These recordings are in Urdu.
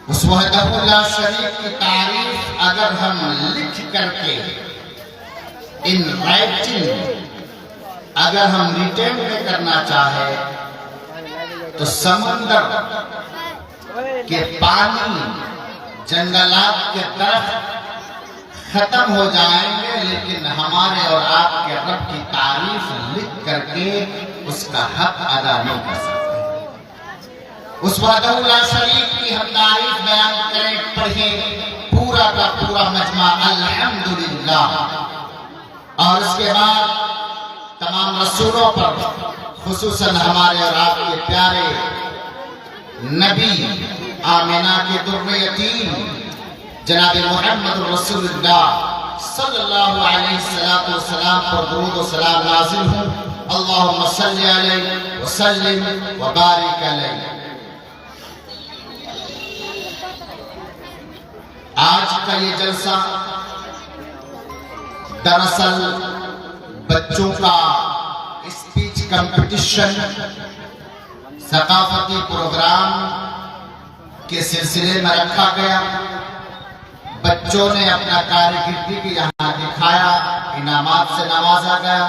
اس وحدہ لا شریک کی تعریف اگر ہم لکھ کر کے ان رائٹنگ اگر ہم ریٹین میں کرنا چاہے تو سمندر کے پانی جنگلات کے درخت ختم ہو جائیں گے، لیکن ہمارے اور آپ کے رب کی تعریف لکھ کر کے اس کا حق ادا نہیں کر سکتے۔ اس وحدہ لا شریک کی ہم تعریف بیان کریں، پڑھیں پورا کا پورا مجمع الحمدللہ، اور اس کے بعد تمام رسولوں پر خصوصاً ہمارے اور آپ کے پیارے نبی آمنہ کے در یتیم جناب محمد رسول اللہ صلی اللہ علیہ وسلم پر درود و سلام نازل ہوں۔ اللہم صلی علیہ وسلم وبارک علیہ۔ آج کا یہ جلسہ دراصل بچوں کا اسپیچ کمپٹیشن ثقافتی پروگرام کے سلسلے میں رکھا گیا۔ بچوں نے اپنا کارکردگی کی یہاں دکھایا، انعامات سے نوازا گیا۔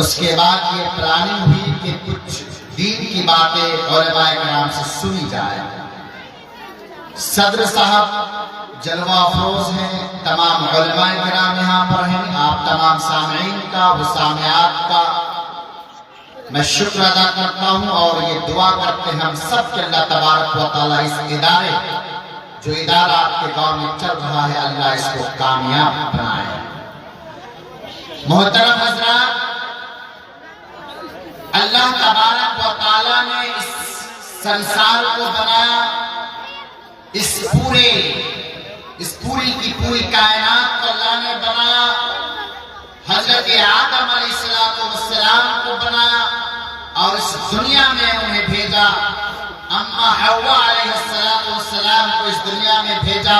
اس کے بعد یہ پلاننگ ہوئی کہ کچھ دین کی باتیں علماء کرام سے سنی جائے۔ صدر صاحب جلوہ افروز ہیں، تمام علماء کرام یہاں پر ہیں، آپ تمام سامعین کا و سامعات کا میں شکر ادا کرتا ہوں، اور یہ دعا کرتے ہیں ہم سب کے اللہ تبارک و تعالیٰ اس ادارے جو ادارہ آپ کے گاؤں میں چل رہا ہے، اللہ اس کو کامیاب بنائے۔ محترم حضرات، اللہ تبارک و تعالیٰ نے اس سنسار کو بنایا، اس پوری کی پوری کائنات کو اللہ نے بنایا، حضرت آدم علیہ السلام کو بنایا اور اس دنیا میں انہیں بھیجا، اما حوا علیہ السلام کو اس دنیا میں بھیجا،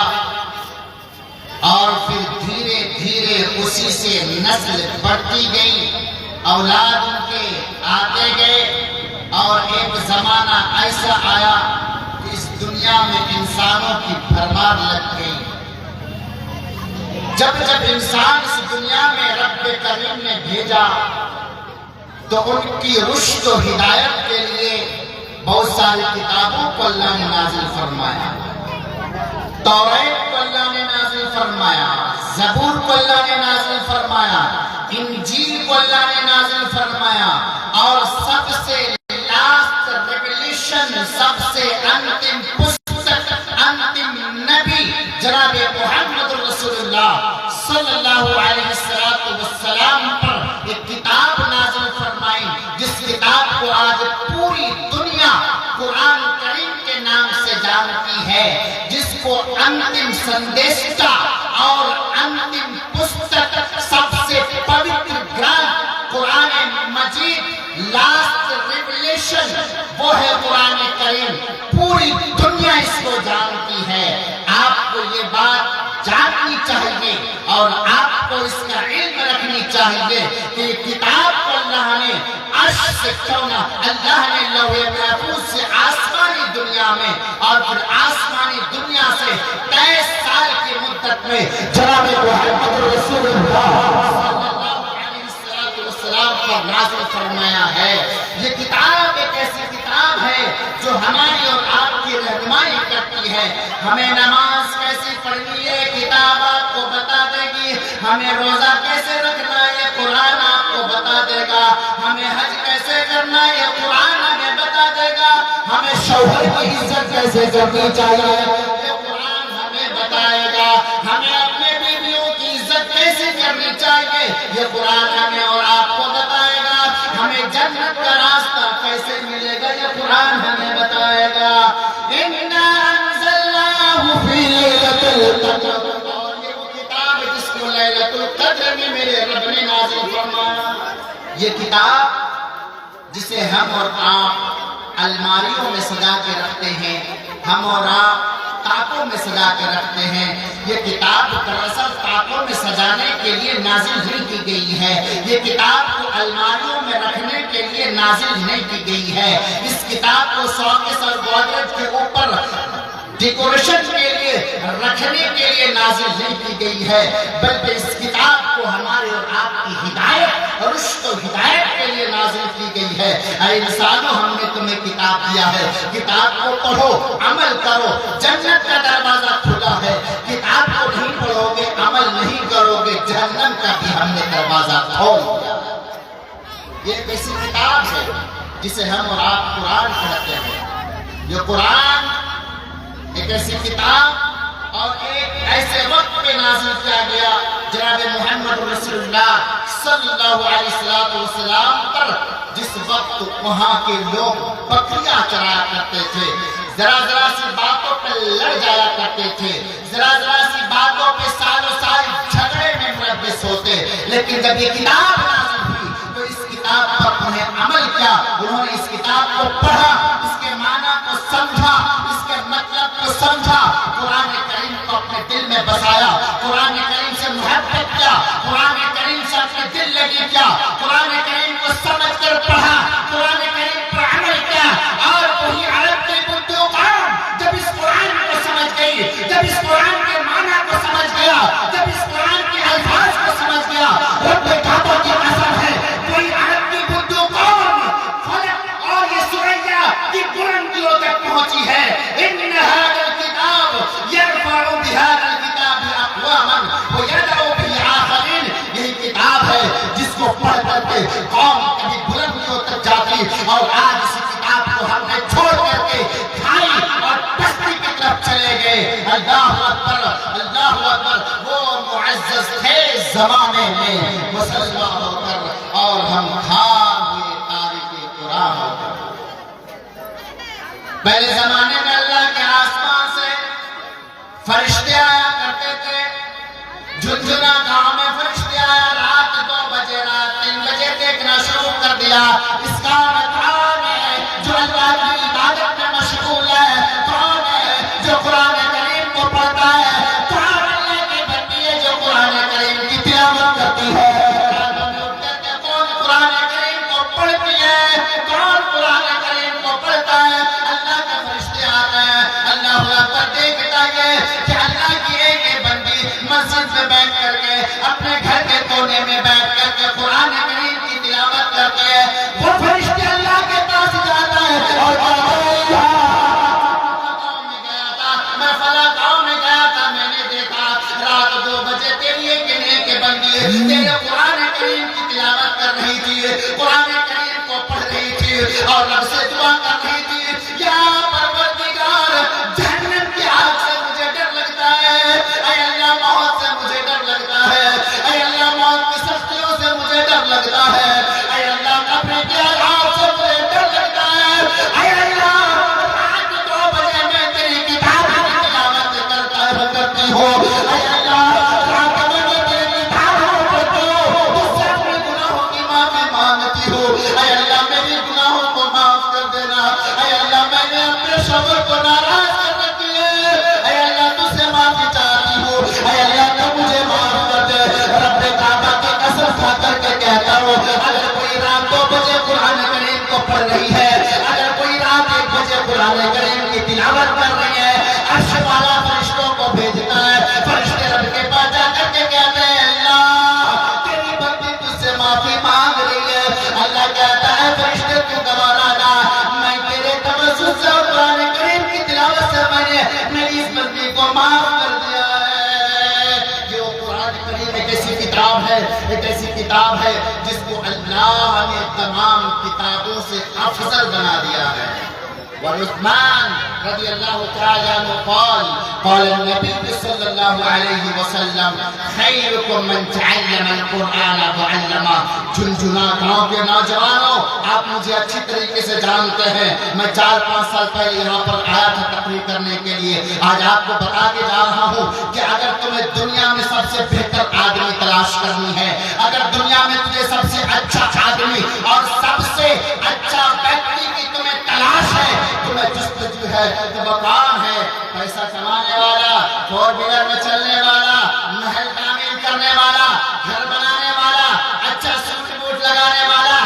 اور پھر دھیرے دھیرے اسی سے نسل بڑھتی گئی، اولاد ان کے آتے گئے، اور ایک زمانہ ایسا آیا کہ اس دنیا میں انسانوں کی بھرمار لگ گئی۔ جب انسان اس دنیا میں رب کریم نے بھیجا تو ان کی رشد و ہدایت کے لیے بہت ساری کتابوں کو اللہ نے نازل فرمایا۔ توریت کو اللہ نے نازل فرمایا، زبور کو اللہ نے نازل فرمایا، انجیل کو اللہ نے نازل فرمایا، اور سب سے لاسٹ ریویلیشن، سب سے انتم پستک، انتم نبی جناب محمد رسول اللہ صلی اللہ علیہ وسلم پر ایک کتاب نازل فرمائی، جس کتاب کو آج پوری دنیا قرآن کریم کے نام سے جانتی ہے، جس کو انتم سندیشتا اور انتم پستک، سب سے پوتر گرانتھ قرآن مجید، لاسٹ ریویلیشن وہ ہے قرآن کریم، پوری دنیا اس کو جانتی ہے۔ آپ کو یہ بات جاننی چاہیے اور آپ کو اس کا علم رکھنی چاہیے کہ یہ کتاب کو اللہ نے عرش سے کھونا، اللہ نے لوح محفوظ سے آسمانی دنیا میں، اور پھر آسمانی دنیا سے 23 سال کی مدت میں جناب محمد رسول اللہ صلی اللہ علیہ وسلم پر نازل فرمایا ہے۔ یہ کتاب ایک ایسی کتاب ہے جو ہماری اور آپ کی رہنمائی کرتی ہے۔ ہمیں نماز کیسی پڑھنی ہے کتاب آپ کو بتا دے گی، ہمیں روزہ کیسے رکھنا ہے یہ قرآن آپ کو بتا دے گا، ہمیں حج کیسے کرنا ہے یہ قرآن ہمیں بتا دے گا، ہمیں شوہر کی عزت کیسے کرنی چاہیے یہ قرآن ہمیں بتائے گا، ہمیں اپنے بیویوں کی عزت کیسے کرنی چاہیے یہ قرآن ہمیں اور آپ کو بتائے گا، ہمیں جنت کا راستہ کیسے ملے گا یہ قرآن ہمیں بتائے گا۔ اِنَّا أَنزَلْنَاهُ فِي لَيْلَةِ الْقَدْرِ، اور یہ وہ کتاب ہے جس کو لیلۃ القدر میں میرے رب نے نازل فرمایا۔ یہ کتاب جسے ہم اور آپ الماریوں میں سجا کے رکھتے ہیں، ہم اور آپ تاکوں میں سجا کے رکھتے ہیں۔ یہ کتاب دراصل تاکوں میں سجانے کے لیے نازل نہیں کی گئی ہے، یہ کتاب کو الماریوں میں رکھنے کے لیے نازل نہیں کی گئی ہے۔ اس کتاب کو شوکیس اور گودریج کے اوپر ڈیکوریشن کے لیے رکھنے کے لیے نازل نہیں کی گئی ہے، بلکہ اس کتاب کو ہمارے اور آپ کی ہدایت اور رشد و ہدایت کے لیے نازل کی گئی ہے۔ اے انسانوں، ہم نے تمہیں کتاب دیا ہے، کتاب کو پڑھو، عمل کرو، جنت کا دروازہ کھلا ہے۔ کتاب کو نہیں پڑھو گے، عمل نہیں کرو گے، جہنم کا بھی ہم نے دروازہ کھول دیا۔ یہ ایک ایسی کتاب ہے جسے ہم اور آپ قرآن کہتے ہیں۔ یہ قرآن ایک ایسی کتاب اور ایک ایسے وقت پہ نازل کیا گیا جناب محمد رسول اللہ صلی اللہ علیہ وسلم پر، جس وقت وہاں کے لوگ بکریاں چرایا کرتے تھے، ذرا ذرا سی باتوں پہ لڑ جایا کرتے تھے، ذرا ذرا سی باتوں پہ سالوں سال جھگڑے میں ملوث ہوتے، لیکن جب یہ کتاب نازل ہوئی تو اس کتاب پر انہیں عمل کیا، انہوں نے اس کتاب کو پڑھا، اس کے معنی کو سمجھا، اس کے مطلب کو سمجھا، قرآن کریم کو اپنے دل میں بسایا، قرآن کریم سے محبت کیا، قرآن کریم سے اپنے دل لگی کیا، قرآن کریم کو سمجھ کر پڑھا، قرآن کریم پر عمل کیا، اور وہی عرب کے بدو قوم جب اس قرآن کو سمجھ گئی، جب اس قرآن کے معنی کو سمجھ گیا، جب اس قرآن کے الفاظ کو سمجھ گیا، رب کعبہ کی قسم ہے کوئی عرب کی بدو قوم فلک اور یہ سوریا کی بلندیوں تک پہنچی ہے۔ ان هذا الكتاب يرفع بهذا الكتاب اقواما ويدعو به آخرين، یہی کتاب ہے جس کو پڑھ کر کے قوم کبھی بلندیوں تک جاتی، اور آج اسی کتاب کو ہم نے چھوڑ کر کے کھائی اور پستی کی طرف چلے گئے۔ اللہ اکبر، اللہ اکبر، وہ معزز تھے زمانے میں مسلمان ہو کر، اور ہم کھا ہوئے تاریخ قرآن ہو کر۔ پہلے زمانے میں اللہ کے آسمان سے فرشتے آیا کرتے تھے، جھنجھنا گاؤں میں فرشتے آیا، رات 2 بجے، رات 3 بجے دیکھنا شروع کر دیا۔ اس گاؤں میں کون ہے جو اللہ کی عبادت میں مشغول ہے؟ کون ہے جو قرآن کریم کو پڑھتا ہے؟ کون اللہ کی بندی ہے جو قرآن کریم کی تلاوت کرتی ہے؟ کون قرآن کریم کو پڑھتی ہے؟ کون قرآن کریم کو پڑھتا ہے؟ اللہ کے فرشتے آتے ہیں، اللہ اکبر، دیکھتا ہے کہ اللہ کی ایک بندی مسجد میں بیٹھ کر کے، اپنے گھر کے کونے میں بیٹھ کر کے قرآن کریم کی تلاوت کرتی ہے۔ وہ فرشتے اللہ کے پاس جاتا ہے اور میں فلاں گاؤں میں گیا تھا، میں نے دیکھا رات 2 بجے تیری ایک بندی تیرے قرآن کریم کی تلاوت کر رہی تھی، قرآن کریم کو پڑھ رہی تھی اور رب سے دعا کر رہی تھی، یا پروردگار، جہنم کی آگ سے مجھے ڈر لگتا ہے، اے اللہ موت سے مجھے ڈر لگتا ہے، اے اللہ موت کی سختیوں سے مجھے ڈر لگتا ہے، اے اللہ قبر کے عذاب سے مجھے ڈر لگتا ہے، اے اللہ رات 2 بجے میں تیری کتاب کی تلاوت کرتی ہوں، اے اللہ رات میں تیری کتاب کو پڑھتی ہوں، اس سے اپنے گناہوں کی معافی مانگتی ہوں، اے اللہ میری گناہوں کو معاف کر دینا، اے اللہ میں نے اپنے شوہر کو ناراض کر رکھی ہے، اے اللہ تجھ سے معافی چاہتی ہوں، اے اللہ تو مجھے معاف کر دے۔ رب کعبہ کی قسم کھا کر کے کہتا ہوں، اگر کوئی رات 2 بجے قرآن کریم کو پڑھ رہی ہے، اگر کوئی رات 1 بجے قرآن کریم کی تلاوت کر رہی ہے، عرش والا فرشتوں کو بھیجتا ہے، فرشتے رب کے پاس جا کر کے کہتے ہیں، اللہ تیری بندی تجھ سے معافی مانگ رہی ہے۔ اللہ کہتا ہے، فرشتے تو گوارا نہ، میں تیرے توسط سے اور قرآن کریم کی تلاوت سے میں نے میری اس بندی کو معاف کر دیا ہے۔ یہ قرآن کریم ایک ایسی کتاب ہے، ایک ایسی کتاب ہے جس کو اللہ نے تمام کتابوں سے افضل بنا دیا ہے۔ وعثمان رضی اللہ تعالی عنہ قال النبی صلی اللہ علیہ وسلم خیرکم من تعلم القرآن وعلمہ۔ جھنجھنا گاؤں کے نوجوانوں، آپ مجھے اچھی طریقے سے جانتے ہیں، میں 4-5 سال پہلے یہاں پر آیا تھا تقریر کرنے کے لیے۔ آج آپ کو بتا کے جا رہا ہوں کہ اگر تمہیں دنیا میں سب سے بہتر آدمی تلاش کرنی ہے، اگر دنیا میں تجھے سب سے اچھا آدمی اور سب سے اچھا ویکتی کی تمہیں تلاش ہے، تمہیں جستجو موجود ہے تو وہ کون ہے؟ پیسہ کمانے والا، 4 ویلر میں چلنے والا، محل تعمیر کرنے والا، گھر بنانے والا، اچھا سوٹ بوٹ لگانے والا،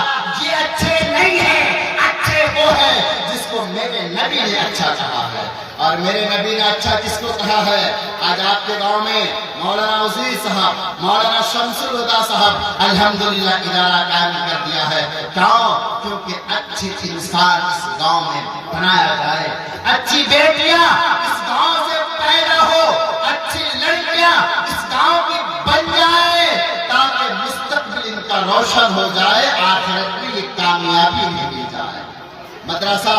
یہ اچھے نہیں ہیں. اچھے وہ ہے جس کو میرے نبی نے اچھا کہا ہے. اور میرے نبی نے اچھا کس کو کہا ہے؟ آج آپ کے گاؤں میں مولانا عزیز صاحب، مولانا شمس الہدیٰ صاحب الحمدللہ ادارہ قائم کر دیا ہے. کیوں؟ کیونکہ اچھی انسان اس گاؤں میں بنایا جائے، اچھی بیٹیاں اس گاؤں سے پیدا ہو، اچھی لڑکیاں اس گاؤں کی بن جائے تاکہ مستقبل ان کا روشن ہو جائے، آخرت میں یہ کامیابی مل جائے. مدرسہ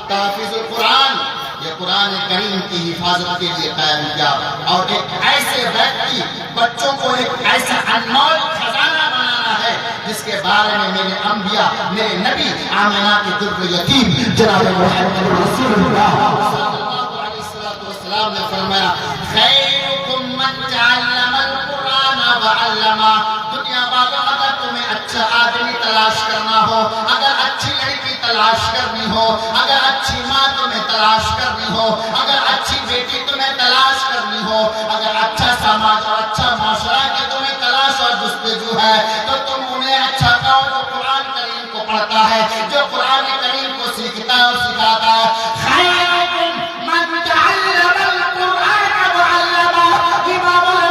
تحفیظ القرآن یہ قرآن کریم کی حفاظت کے لیے قائم کیا، اور ایک ایسے ویکتی بچوں کو ایک ایسا انمول خزانہ بنانا ہے جس کے بارے میں میرے انبیاء، میرے نبی آمنہ کے در یتیم جناب محمد رسول اللہ صلی اللہ علیہ وسلم نے فرمایا خیرکم من تعلم القرآن وعلمہ. دنیا والوں اگر تمہیں اچھا آدمی تلاش کرنا ہو، اگر اچھی لڑکی تلاش کرنی ہو، اگر اچھی ماں تمہیں تلاش کرنی ہو، اگر اچھی بیٹی تمہیں تلاش کرنی ہو، اگر اچھا سماج اور اچھا معاشرہ کی تمہیں تلاش اور جستجو ہے تو تم انہیں اچھا کہو جو قرآن کریم کو پڑھتا ہے، جو قرآن کریم کو سیکھتا ہے اور سکھاتا ہے. خیرکم من تعلم القرآن وعلمہ. امام نے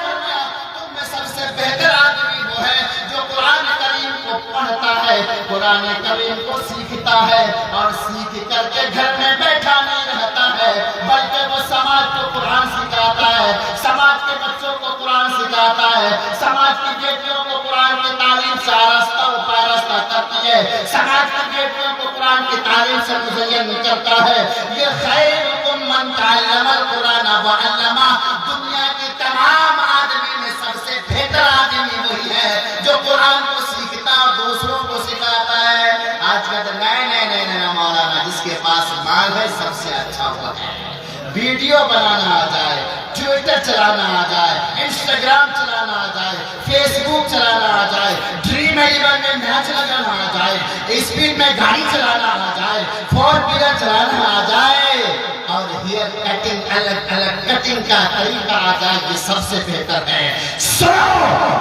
فرمایا تم میں سب سے بہتر آدمی وہ ہے جو قرآن کریم کو پڑھتا ہے، قرآن کریم کو سیکھتا ہے اور سیکھ کر کے گھر میں بیٹھا نہیں رہتا ہے بلکہ وہ سماج کو قرآن سکھاتا ہے، سماج کے بچوں کو قرآن سکھاتا ہے، سماج کی بیٹیوں کو قرآن کی تعلیم سے آراستہ و پاراستہ کرتی ہے، سماج کی بیٹیوں کو قرآن کی تعلیم سے مزین کرتا ہے. یہ خیرکم من تعلم القرآن وعلمہ. دنیا کے تمام آدمی میں سب سے بہتر آدمی وہی ہے جو قرآن کو سیکھتا اور دوسروں کو سکھاتا ہے. آج کا تو نئے مولانا جس کے پاس مال ہے سب سے اچھا وہ ہے. ویڈیو بنانا آ جائے، ٹویٹر چلانا آ جائے، انسٹاگرام چلانا آ جائے، فیس بک چلانا آ جائے، ڈریم 11 میں میچ لگانا آ جائے، اسپیڈ میں گاڑی چلانا آ جائے، 4 ویلر چلانا آ جائے اور ہیئر کٹنگ الگ الگ کٹنگ کا طریقہ آ جائے، یہ سب سے بہتر ہے. سنو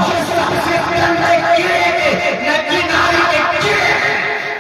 یہ سب سے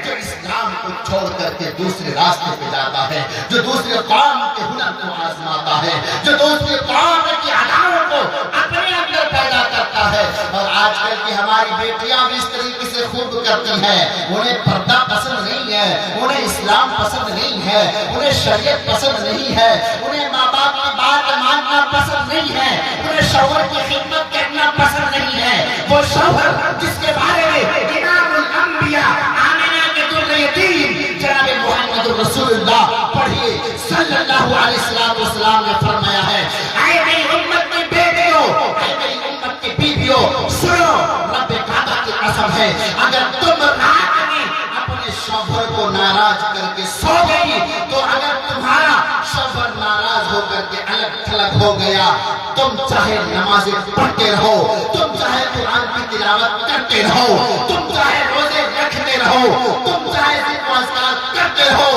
جو اسلام کو چھوڑ کر کے دوسرے راستے پہ جاتا ہے، جو دوسرے قوم کے ہنر کو آزماتا ہے، جو دوسرے قوم کی اداؤں کو اپنے اندر پیدا کرتا ہے. اور آج کل کی ہماری بیٹیاں بھی اس طریقے سے خوب کرتی ہیں. انہیں پردہ پسند نہیں ہے، انہیں اسلام پسند نہیں ہے، انہیں شریعت پسند نہیں ہے، انہیں ماں باپ کی بات ماننا پسند نہیں ہے، انہیں شوہر کی خدمت کرنا پسند نہیں ہے. وہ شوہر جس کے بارے میں امام الانبیاء آمنہ کے در یتیم جناب محمد رسول اللہ پڑھیے صلی اللہ علیہ وسلم نے فرمایا ہے اے میری امت کی بیٹیوں، اے میری امت کی بیویوں، سنو رب کعبہ کی قسم ہے اگر تم رات میں اپنے شوہر کو ناراض کر کے سو گئی تو اگر تمہارا شوہر ناراض ہو کر کے الگ تھلگ ہو گیا، تم چاہے نمازیں پڑھتے رہو، تم چاہے قرآن کی تلاوت کرتے رہو، تم چاہے روزے رکھتے رہو، تم چاہے ذکر و اذکار کرتے رہو،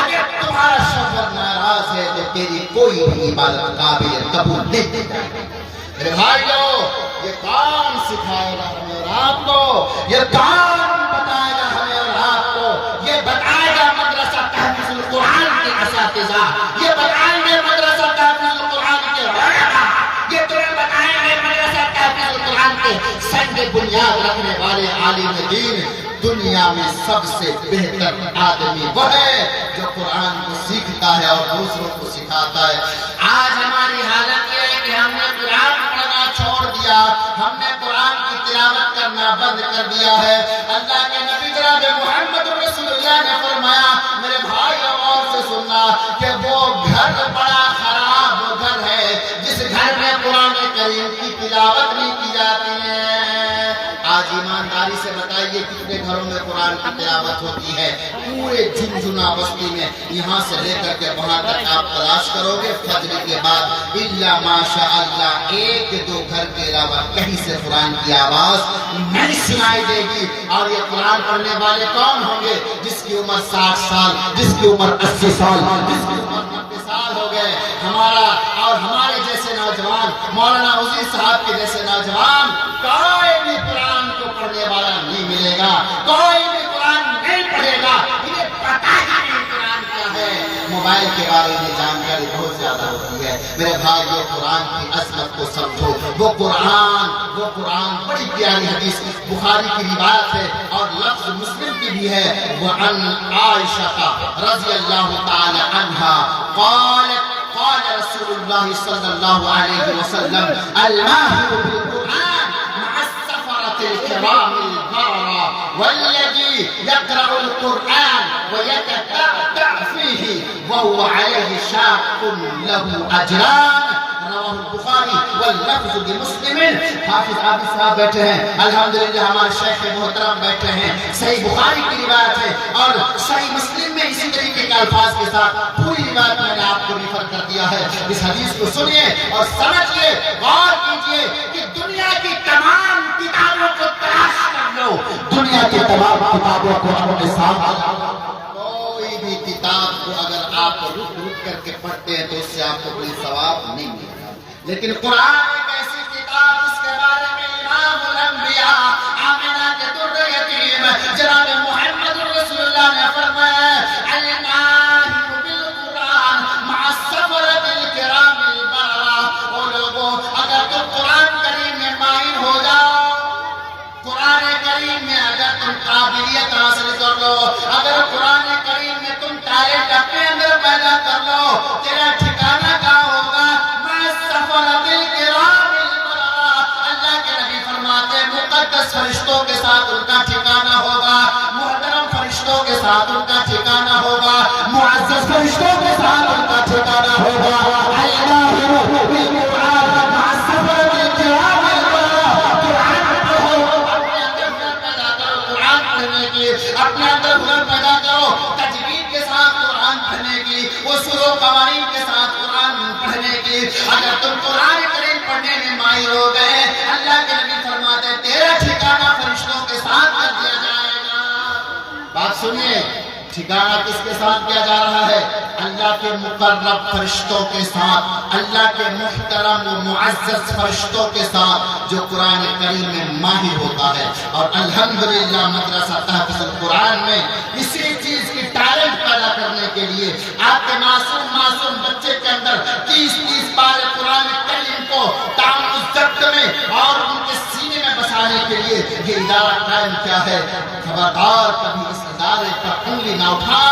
اگر تمہارا شوہر ناراض ہے تو تیری کوئی بھی عبادت قابل قبول نہیں دی جائے گی. میرے بھائیو یہ کون سکھائے گا ہمیں اور آپ کو؟ یہ کون بتائے گا ہمیں اور آپ کو؟ یہ بتائے گا مدرسہ تحفیظ القرآن کے اساتذہ، یہ بتائیں گے مدرسہ تحفیظ القرآن کے علماء، یہ تمہیں بتائیں گے مدرسہ تحفیظ القرآن کے سنگ بنیاد رکھنے والے عالم دین. دنیا میں سب سے بہتر آدمی وہ ہے جو قرآن کو سیکھتا ہے اور دوسروں کو سکھاتا ہے. آج ہماری حالت یہ ہے کہ ہم نے قرآن پڑھنا چھوڑ دیا، ہم نے قرآن کی تلاوت کرنا بند کر دیا ہے. اللہ کے نبی جناب محمد رسول اللہ نے فرمایا میرے بھائی اور سے سننا کہ وہ گھر بڑا خراب گھر ہے جس گھر میں قرآن کریم کی تلاوت نہیں کی جاتی ہے. آج ایمانداری سے بتائیے کتنے گھروں میں قرآن قرآن کی تلاوت ہوتی ہے پورے جھنجھنا بستی میں، یہاں سے لے کر کے وہاں تک آپ تلاش کرو گے فجر کے بعد الا ماشاء اللہ ایک دو گھر کے علاوہ کہیں سے قرآن کی آواز نہیں سنائی دے گی۔ اور یہ قرآن پڑھنے والے کون ہوں گے؟ جس کی عمر 60 سال، جس کی عمر 80 سال، جس کی عمر 90 سال ہو گئے۔ ہمارا اور ہمارے جیسے نوجوان، مولانا عزیز صاحب کے جیسے نوجوان، کوئی بھی قرآن کو پڑھنے والا نہیں ملے گا، کوئی بھی قرآن نہیں پڑھے گا، انہیں پتہ ہی نہیں قرآن کیا ہے۔ موبائل کے بارے میں جانکاری بہت زیادہ ہوتی ہے۔ میرے بھائیو قرآن کی عظمت کو سمجھو۔ وہ قرآن بڑی پیاری حدیث بخاری کی روایت ہے اور لفظ مسلم کی بھی ہے۔ وعن عائشہ رضی اللہ تعالی عنہا قالت قال رسول اللہ صلی اللہ علیہ وسلم الماہر بالقرآن مع السفرة الكرام البررة والذي يقرأ القرآن ويتتعتع فيه وهو عليه شاق له أجران رواه البخاری واللفظ لمسلم۔ حافظ عابد صاحب بیٹھے ہیں، الحمدللہ ہمارے شیخ محترم بیٹھے ہیں، صحیح بخاری کی روایت ہے اور صحیح مسلم میں اسی طریقے کے الفاظ کے ساتھ پوری روایت میں نے آپ کو ریفر کر دیا ہے۔ اس حدیث کو سنیے اور سمجھیے، غور کیجئے کہ دنیا کی تمام کتابوں کو تلاش کر لو، دنیا کی تمام کتابوں کو اپنے ساتھ کوئی بھی کتاب کو اگر آپ رک کر کے پڑھتے ہیں تو اس سے آپ کو کوئی ثواب نہیں ملتا، لیکن قرآن ایک ایسی کتاب جس کے بارے میں امام الانبیاء آمنہ کے در یتیم جناب محمد رسول اللہ نے فرمایا الماہر بالقرآن مع السفرة الکرام البررة۔ او لوگوں، اگر تم قرآن کریم میں ماہر ہو جاؤ، قرآن کریم میں اگر تم قابلیت حاصل کر لو، اگر قرآن کریم میں تم ٹیلنٹ اپنے اندر پیدا کر لو، تیرا ٹھکانہ کہاں ہوگا؟ مع السفرة الکرام البررة۔ اللہ کے نبی فرماتے ہیں مقدس فرشتوں کے ساتھ ان کا ٹھکانہ ہوگا، محترم فرشتوں کے ساتھ ان کا ٹھکانہ ہوگا، معزز فرشتوں کے ساتھ ان کا ٹھکانہ ہوگا۔ الماہر بالقرآن مع السفرة الکرام البررة۔ اپنے اندر ہنر پیدا کرو، تجوید کے ساتھ قرآن پڑھنے کی، اصول و قوانین کے ساتھ قرآن پڑھنے کی۔ اگر تم قرآن کریم پڑھنے میں ماہر ہو گئے، اللہ کے نبی فرماتے ہیں تیرا ٹھکانہ فرشتوں کے ساتھ کر دیا جائے گا۔ بات سنیے، ٹھکانہ کس کے ساتھ کیا جا رہا ہے؟ اللہ کے مقرب فرشتوں کے ساتھ، اللہ کے محترم و معزز فرشتوں کے ساتھ جو قرآن کریم میں ماہر ہوتا ہے۔ اور الحمدللہ مدرسہ تحفظ القرآن میں اسی چیز کی ٹیلنٹ پیدا کرنے کے لیے آپ کے معصوم بچے کے اندر 30 پارے قرآن کریم کو ضبط میں اور ان کے سینے میں بسانے کے لیے یہ ادارہ قائم کیا ہے۔ خبردار کبھی اس ادارے پر انگلی نہ اٹھا،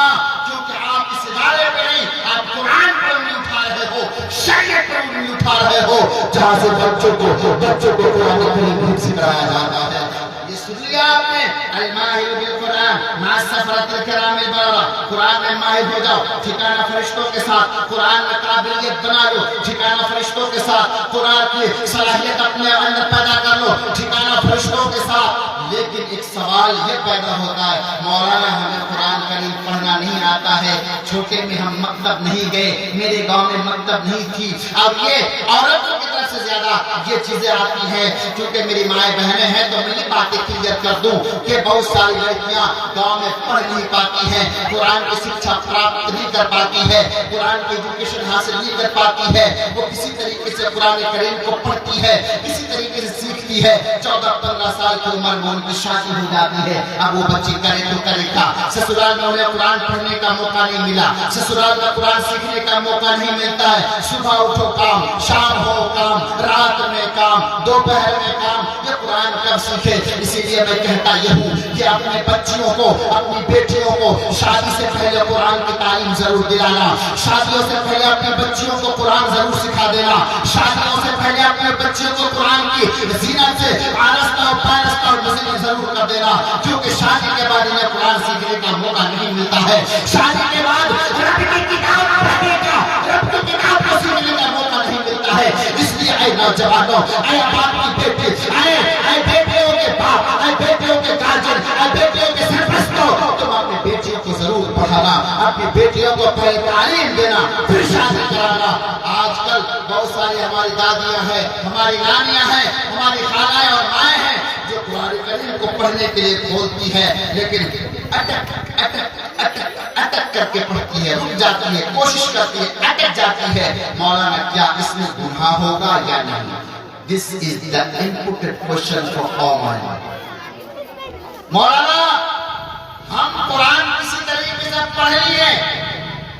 کیونکہ آپ اس ادارے پہ نہیں، آپ قرآن پر انگلی اٹھا رہے ہو، شریعت پر انگلی اٹھا رہے ہو، جہاں سے بچوں کو قرآن کریم سکھایا جاتا ہے۔ یہ سن لیا آپ نے، الماہر بالقرآن مع السفرة الکرام البررة۔ قرآن میں ماہر ہو جاؤ، ٹھکانہ فرشتوں کے ساتھ قرآن میں قابلیت بنا لو، ٹھکانہ فرشتوں کے ساتھ قرآن کی صلاحیت اپنے اندر پیدا کر لو، ٹھکانہ فرشتوں کے ساتھ۔ لیکن ایک سوال یہ پیدا ہوتا ہے، مولانا ہمیں قرآن کریم پڑھنا نہیں آتا ہے، چھوٹے میں ہم مکتب نہیں گئے، میرے گاؤں میں مکتب نہیں تھی۔ اب یہ عورتوں کی طرف سے زیادہ یہ چیزیں آتی ہیں، کیونکہ میری مائیں بہنیں ہیں تو میں یہ باتیں کلیئر کر دوں کہ بہت ساری لڑکیاں گاؤں میں پڑھ نہیں پاتی ہیں، قرآن کی شکشا پراپت نہیں کر پاتی ہے، قرآن کی ایجوکیشن حاصل نہیں کر پاتی ہے۔ وہ کسی طریقے سے قرآن کریم کو پڑھتی ہے، کسی طریقے سے سیکھتی ہے، 14-15 سال کی عمر میں ان کی شادی ہو جاتی ہے۔ اب وہ بچی کرے تو کرے کیا؟ سسرال میں انہیں قرآن پڑھنے کا موقع نہیں ملا، سسرال میں قرآن سیکھنے کا موقع نہیں ملتا ہے۔ صبح اٹھو کام، شام ہو کام، رات میں کام، دوپہر میں کام، یہ قرآن کب سیکھے؟ اسی لیے میں کہتا یہ ہوں کہ اپنے بچیوں کو، اپنی بیٹیوں کو شادی سے پہلے قرآن کی تعلیم ضرور دلانا، شادیوں سے پہلے اپنے بچیوں کو قرآن ضرور سکھا دینا، شادیوں سے پہلے اپنے بچیوں کو قرآن کی زینت سے آرستہ و پارستہ اور مزید ضرور کر دینا، کیونکہ شادی کے بعد انہیں قرآن سیکھنے کا موقع نہیں ملتا ہے۔ شادی کے بعد رب کی کتاب پڑھنے کا، رب کی کتاب کو سیکھنے کا موقع نہیں ملتا ہے۔ اس لیے اے نوجوانوں، اے باپ کی بیٹی، اے بیٹیوں کے باپ، اے بیٹیوں کے گارجن، اے بیٹیوں کے سرپرست پڑھانا، اپنی بیٹیوں کو پہلے تعلیم دینا پھر شادی کرانا۔ آج کل بہت ساری ہماری دادیاں ہیں، ہماری نانیاں ہیں، ہماری خالائیں اور مائیں ہیں جو قرآن کریم کو پڑھنے کے لیے کھولتی ہے لیکن اٹک اٹک اٹک اٹک کر کے پڑھتی ہے، رک جاتی ہے، کوشش کرتی ہے، اٹک جاتی ہے۔ مولانا کیا اس میں گناہ ہوگا یا نہیں؟ This is the inputted question for all mind. مولانا ہم قرآن کسی طریقے سے پڑھ لیے،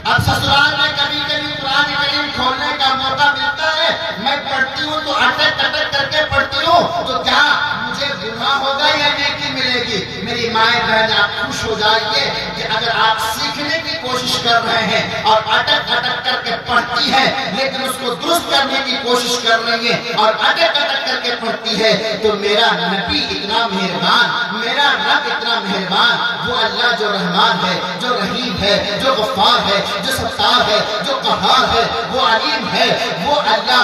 اب سسرال میں کبھی کبھی قرآن کریم کھولنے کا موقع ملتا ہے، میں پڑھتی ہوں تو اٹک اٹک کر کے پڑھتی ہوں، تو کیا مجھے گناہ ہوگا یا نیکی ملے گی؟ میری مائیں بہنیں آپ خوش ہو جائیے کہ اگر آپ سیکھنے کی کوشش کر رہے ہیں اور اٹک اٹک کر کے پڑھتی ہے لیکن اس کو درست کرنے کی کوشش کر رہی ہے اور اٹک اٹک کر کے پڑھتی ہے، تو میرا نبی اتنا مہربان، میرا رب اتنا مہربان، وہ اللہ جو رحمان ہے، جو رحیم ہے، جو غفار ہے، جو ستار ہے، جو قہار ہے، وہ علیم ہے، وہ اللہ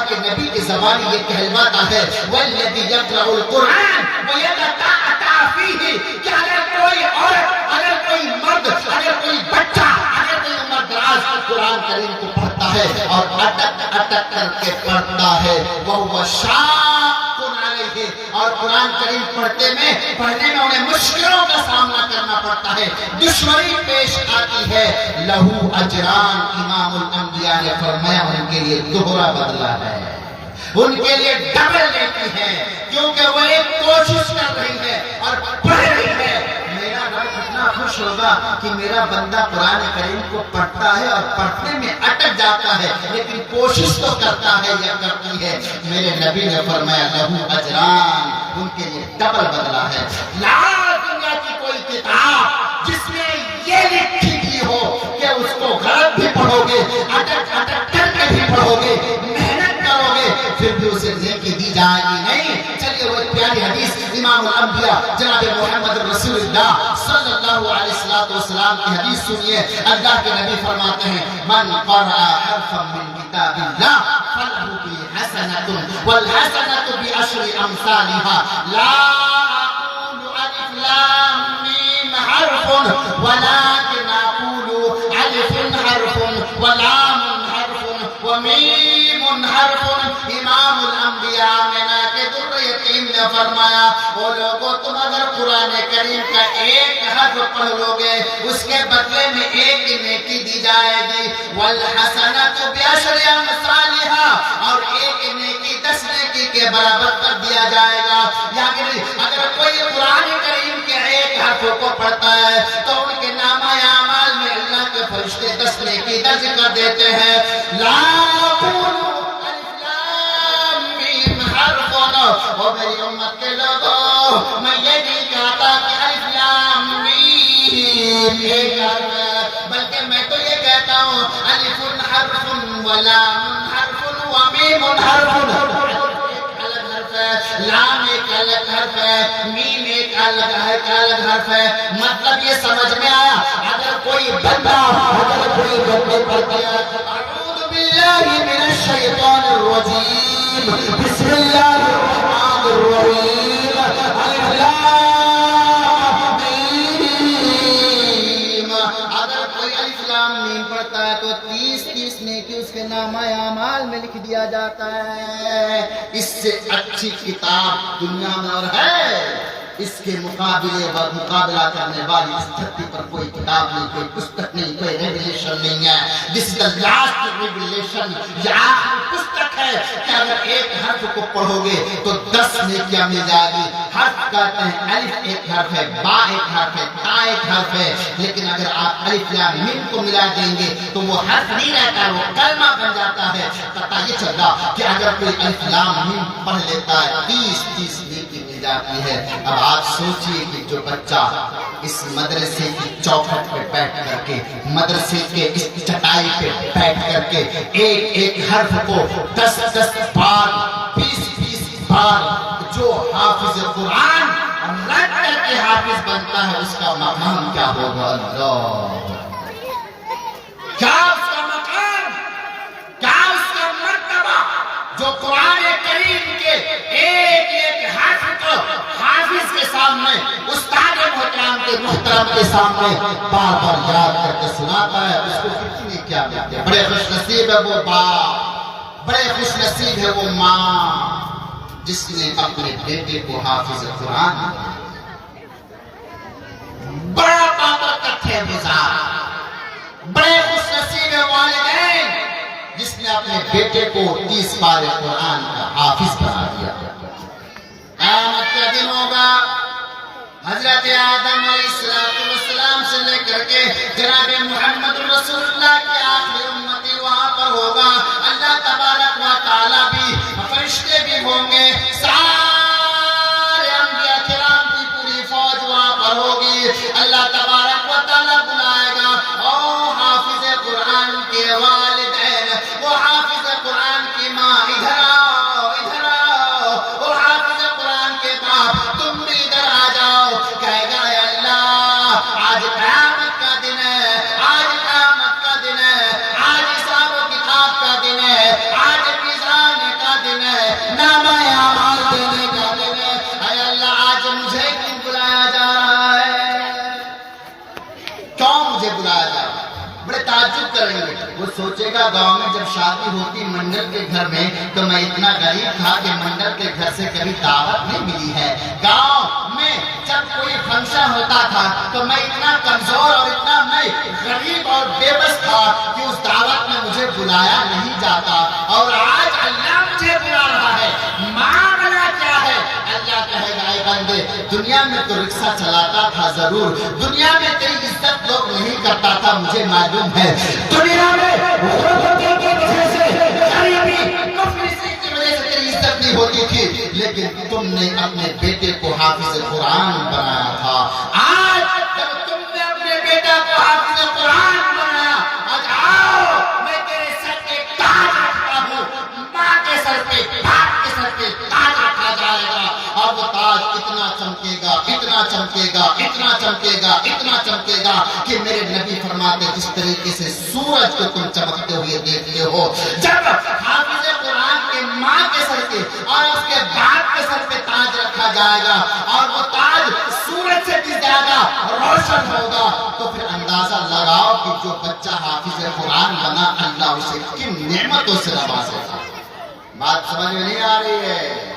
کے نبی کی زبان یہ کہلواتا ہے وَالَّذِي يَقْرَأُ الْقُرْآنَ وَيَتَتَعْتَعْ فِيهِ، کہ اگر کوئی عورت، اگر کوئی مرد، اگر کوئی بچہ، اگر کوئی عمر دراز قرآن کریم کو پڑھتا ہے اور اٹک اٹک کر کے پڑھتا ہے وَهُوَ شَاقٌ عَلَيْهِ، اور قرآن کریم پڑھنے میں انہیں مشکلوں کا سامنا کرنا پڑتا ہے، دشمنی پیش آتی ہے، لہو اجران، امام الانبیاء نے فرمایا ان کے لیے دوہرا بدلہ ہے، ان کے لیے ڈبل لیتی ہے، کیونکہ وہ ایک کوشش کر رہی ہے اور پڑھ رہی ہے۔ میرا رب اتنا خوش ہوگا کہ میرا بندہ قرآن کریم کو پڑھتا ہے اور پڑھنے میں اٹک جاتا ہے لیکن کوشش تو کرتا ہے یا کرتی ہے۔ میرے نبی نے فرمایا لہو اجران، ان کے لیے ڈبل بدلہ ہے۔ لا دنیا کی کوئی کتاب جس میں یہ لکھی گئی ہو کہ اس کو غلط بھی پڑھو گے، اٹک اٹک کر کے بھی پڑھو گے، محنت کرو گے، پھر بھی اسے نیکی دی جائے گی نہیں۔ چلیے وہ پیاری حدیث امام الانبیاء جناب محمد رسول اللہ صلی اللہ علیہ وسلم کی حدیث سنیے۔ اللہ کے نبی فرماتے ہیں من قرأ حرفا من کتاب اللہ فلہ بہ حسنۃ والحسنۃ بعشر امثالها لا اقول الف لام میم حرف ولكن اقول الف حرف ولام حرف ومیم حرف۔ امام الانبیاء مینا کے در یتیم نے فرمایا وہ لوگوں تم اگر قرآن کریم کا ایک حرف پڑھ لو گے اس کے بدلے میں ایک نیکی دی جائے گی، والحسنۃ بعشر امثالها، اور ایک نیکی 10 نیکی کے برابر کر دیا جائے گا۔ یعنی اگر کوئی قرآن کریم کے ایک حرف کو پڑھتا ہے تو ان کے نامہ اعمال میں اللہ کے فرشتے 10 نیکی درج کر دیتے ہیں۔ لا اقول اور میری امت کے لوگوں میں یہ نہیں کہتا کہ الف لام میم ایک حرف ہے، بلکہ میں تو یہ کہتا ہوں الف حرف ولام حرف ومیم حرف، ایک الگ حرف ہے، لام ایک الگ حرف ہے، میم ایک الگ حرف ہے۔ مطلب یہ سمجھ میں آیا؟ اگر کوئی بندہ پڑھ دیا اعوذ باللہ من الشیطان الرجیم بسم اللہ الرحمن الرحیم الف لام میم، اگر کوئی الف لام میم پڑھتا ہے تو 30 نیکی اس کے نامہ اعمال میں لکھ دیا جاتا ہے۔ اس سے اچھی کتاب دنیا میں اور ہے؟ اس کے مقابلہ کرنے والی اس دھرتی پر کوئی کتاب نہیں، کوئی پستک نہیں، کوئی ریویلیشن نہیں ہے۔ This is the last revelation، یہ آخری پستک ہے کہ اگر ایک حرف کو پڑھو گے تو 10 نیکیاں مل جائے گی۔ حرف کہتے ہیں الف ایک حرف ہے، با ایک حرف ہے، تا ایک حرف ہے، لیکن اگر آپ الف لام میم کو ملا دیں گے تو وہ حرف نہیں رہتا، وہ کلمہ بن جاتا ہے۔ پتہ یہ چلا کہ اگر کوئی الف لام میم پڑھ لیتا ہے 30 نیکی مل جاتی ہے۔ اب آپ سوچئے کہ جو بچہ اس مدرسے کی چوکھٹ پہ بیٹھ کر کے، مدرسے کے اس چٹائی پہ بیٹھ کر کے ایک حرف کو 10 بار 20 بار جو حافظ قرآن رٹ کر کے حافظ بنتا ہے اس کا مقام کیا ہوگا؟ اللہ کیا اس کا مقام، کیا اس کا مرتبہ، جو قرآن کریم کے ایک حرف کو حافظ کے سامنے، استاد محترم کے محترم کے سامنے بار بار یاد کر کے سناتا ہے، اس کو کتنی کیا ملتے ہیں۔ بڑے خوش نصیب ہے وہ باپ، بڑے خوش نصیب ہے وہ ماں جس نے اپنے بیٹے کو حافظ قرآن، بڑا بابرکت ہے مزاج، بڑے خوش نصیب ہے والدین جس نے اپنے بیٹے کو 30 پارے قرآن کا حافظ بنا دیا۔ قیامت کا دن ہوگا، حضرت آدم علیہ السلام سے لے کر کے جناب محمد رسول اللہ کی آخری امتی وہاں پر ہوگا۔ اللہ تبارک و تعالیٰ بھی، فرشتے بھی ہوں گے، سارے انبیاء کرام کی پوری فوج وہاں پر ہوگی۔ اللہ تبارک و تعالیٰ بلائے گا، او حافظ قرآن کے والدین، وہ حافظ قرآن کی ماں، ادھر آؤ، ادھر آؤ، وہ حافظ قرآن کے باپ، تم بھی ادھر آ جاؤ۔ کہے گا اے اللہ، آج قیامت کا دن ہے، آج قیامت کا دن ہے، آج حساب و کتاب کا دن ہے، آج میزان کا دن ہے، نامہ اعمال دینے کا دن ہے۔ اے اللہ، آج مجھے کیوں بلایا جا رہا ہے؟ کیوں مجھے بلایا جا رہا ہے؟ بڑے تعجب کریں گے، وہ سوچے گا گاؤں میں جب شادی ہوتی منڈل کے گھر میں تو میں اتنا غریب تھا کہ منڈل کے گھر سے کبھی دعوت نہیں ملی ہے۔ گاؤں میں جب کوئی فنکشن ہوتا تھا تو میں اتنا کمزور اور اتنا میں غریب اور بے بس تھا کہ اس دعوت میں مجھے بلایا نہیں جاتا، اور آج اللہ مجھے بلا رہا ہے، معاملہ کیا ہے؟ اللہ کہے گا اے بندے، دنیا میں تو رکشہ چلاتا تھا ضرور، دنیا میں تیری عزت لوگ نہیں کرتا تھا، مجھے معلوم ہے، دنیا میں غربت کی وجہ سے، غریبی، مفلسی کی وجہ سے تیری عزت نہیں ہوتی تھی، لیکن تم نے اپنے بیٹے کو حافظ قرآن بنایا تھا۔ آج جب تم نے اپنے بیٹا کو حافظ قرآن بنایا، آج آؤ میں تیرے سر پہ تاج رکھتا ہوں، ماں کے سر پہ، باپ کے سر پہ تاج رکھا جائے گا، اور وہ تاج اتنا چمکے گا، اتنا چمکے گا، اتنا چمکے گا، اتنا چمکے گا کہ میرے نبی فرماتے جس طریقے سے سورج کو تم چمکتے ہوئے دیکھتے ہو، جب حافظ قرآن کے ماں کے سر پہ اور اس کے باپ کے سر پہ تاج رکھا جائے گا، اور وہ تاج سورج سے بھی زیادہ روشن ہوگا، تو پھر اندازہ لگاؤ کہ جو بچہ حافظ قرآن بنا، اللہ اسے کن نعمتوں سے نوازے گا۔ بات سمجھ میں نہیں آ رہی ہے؟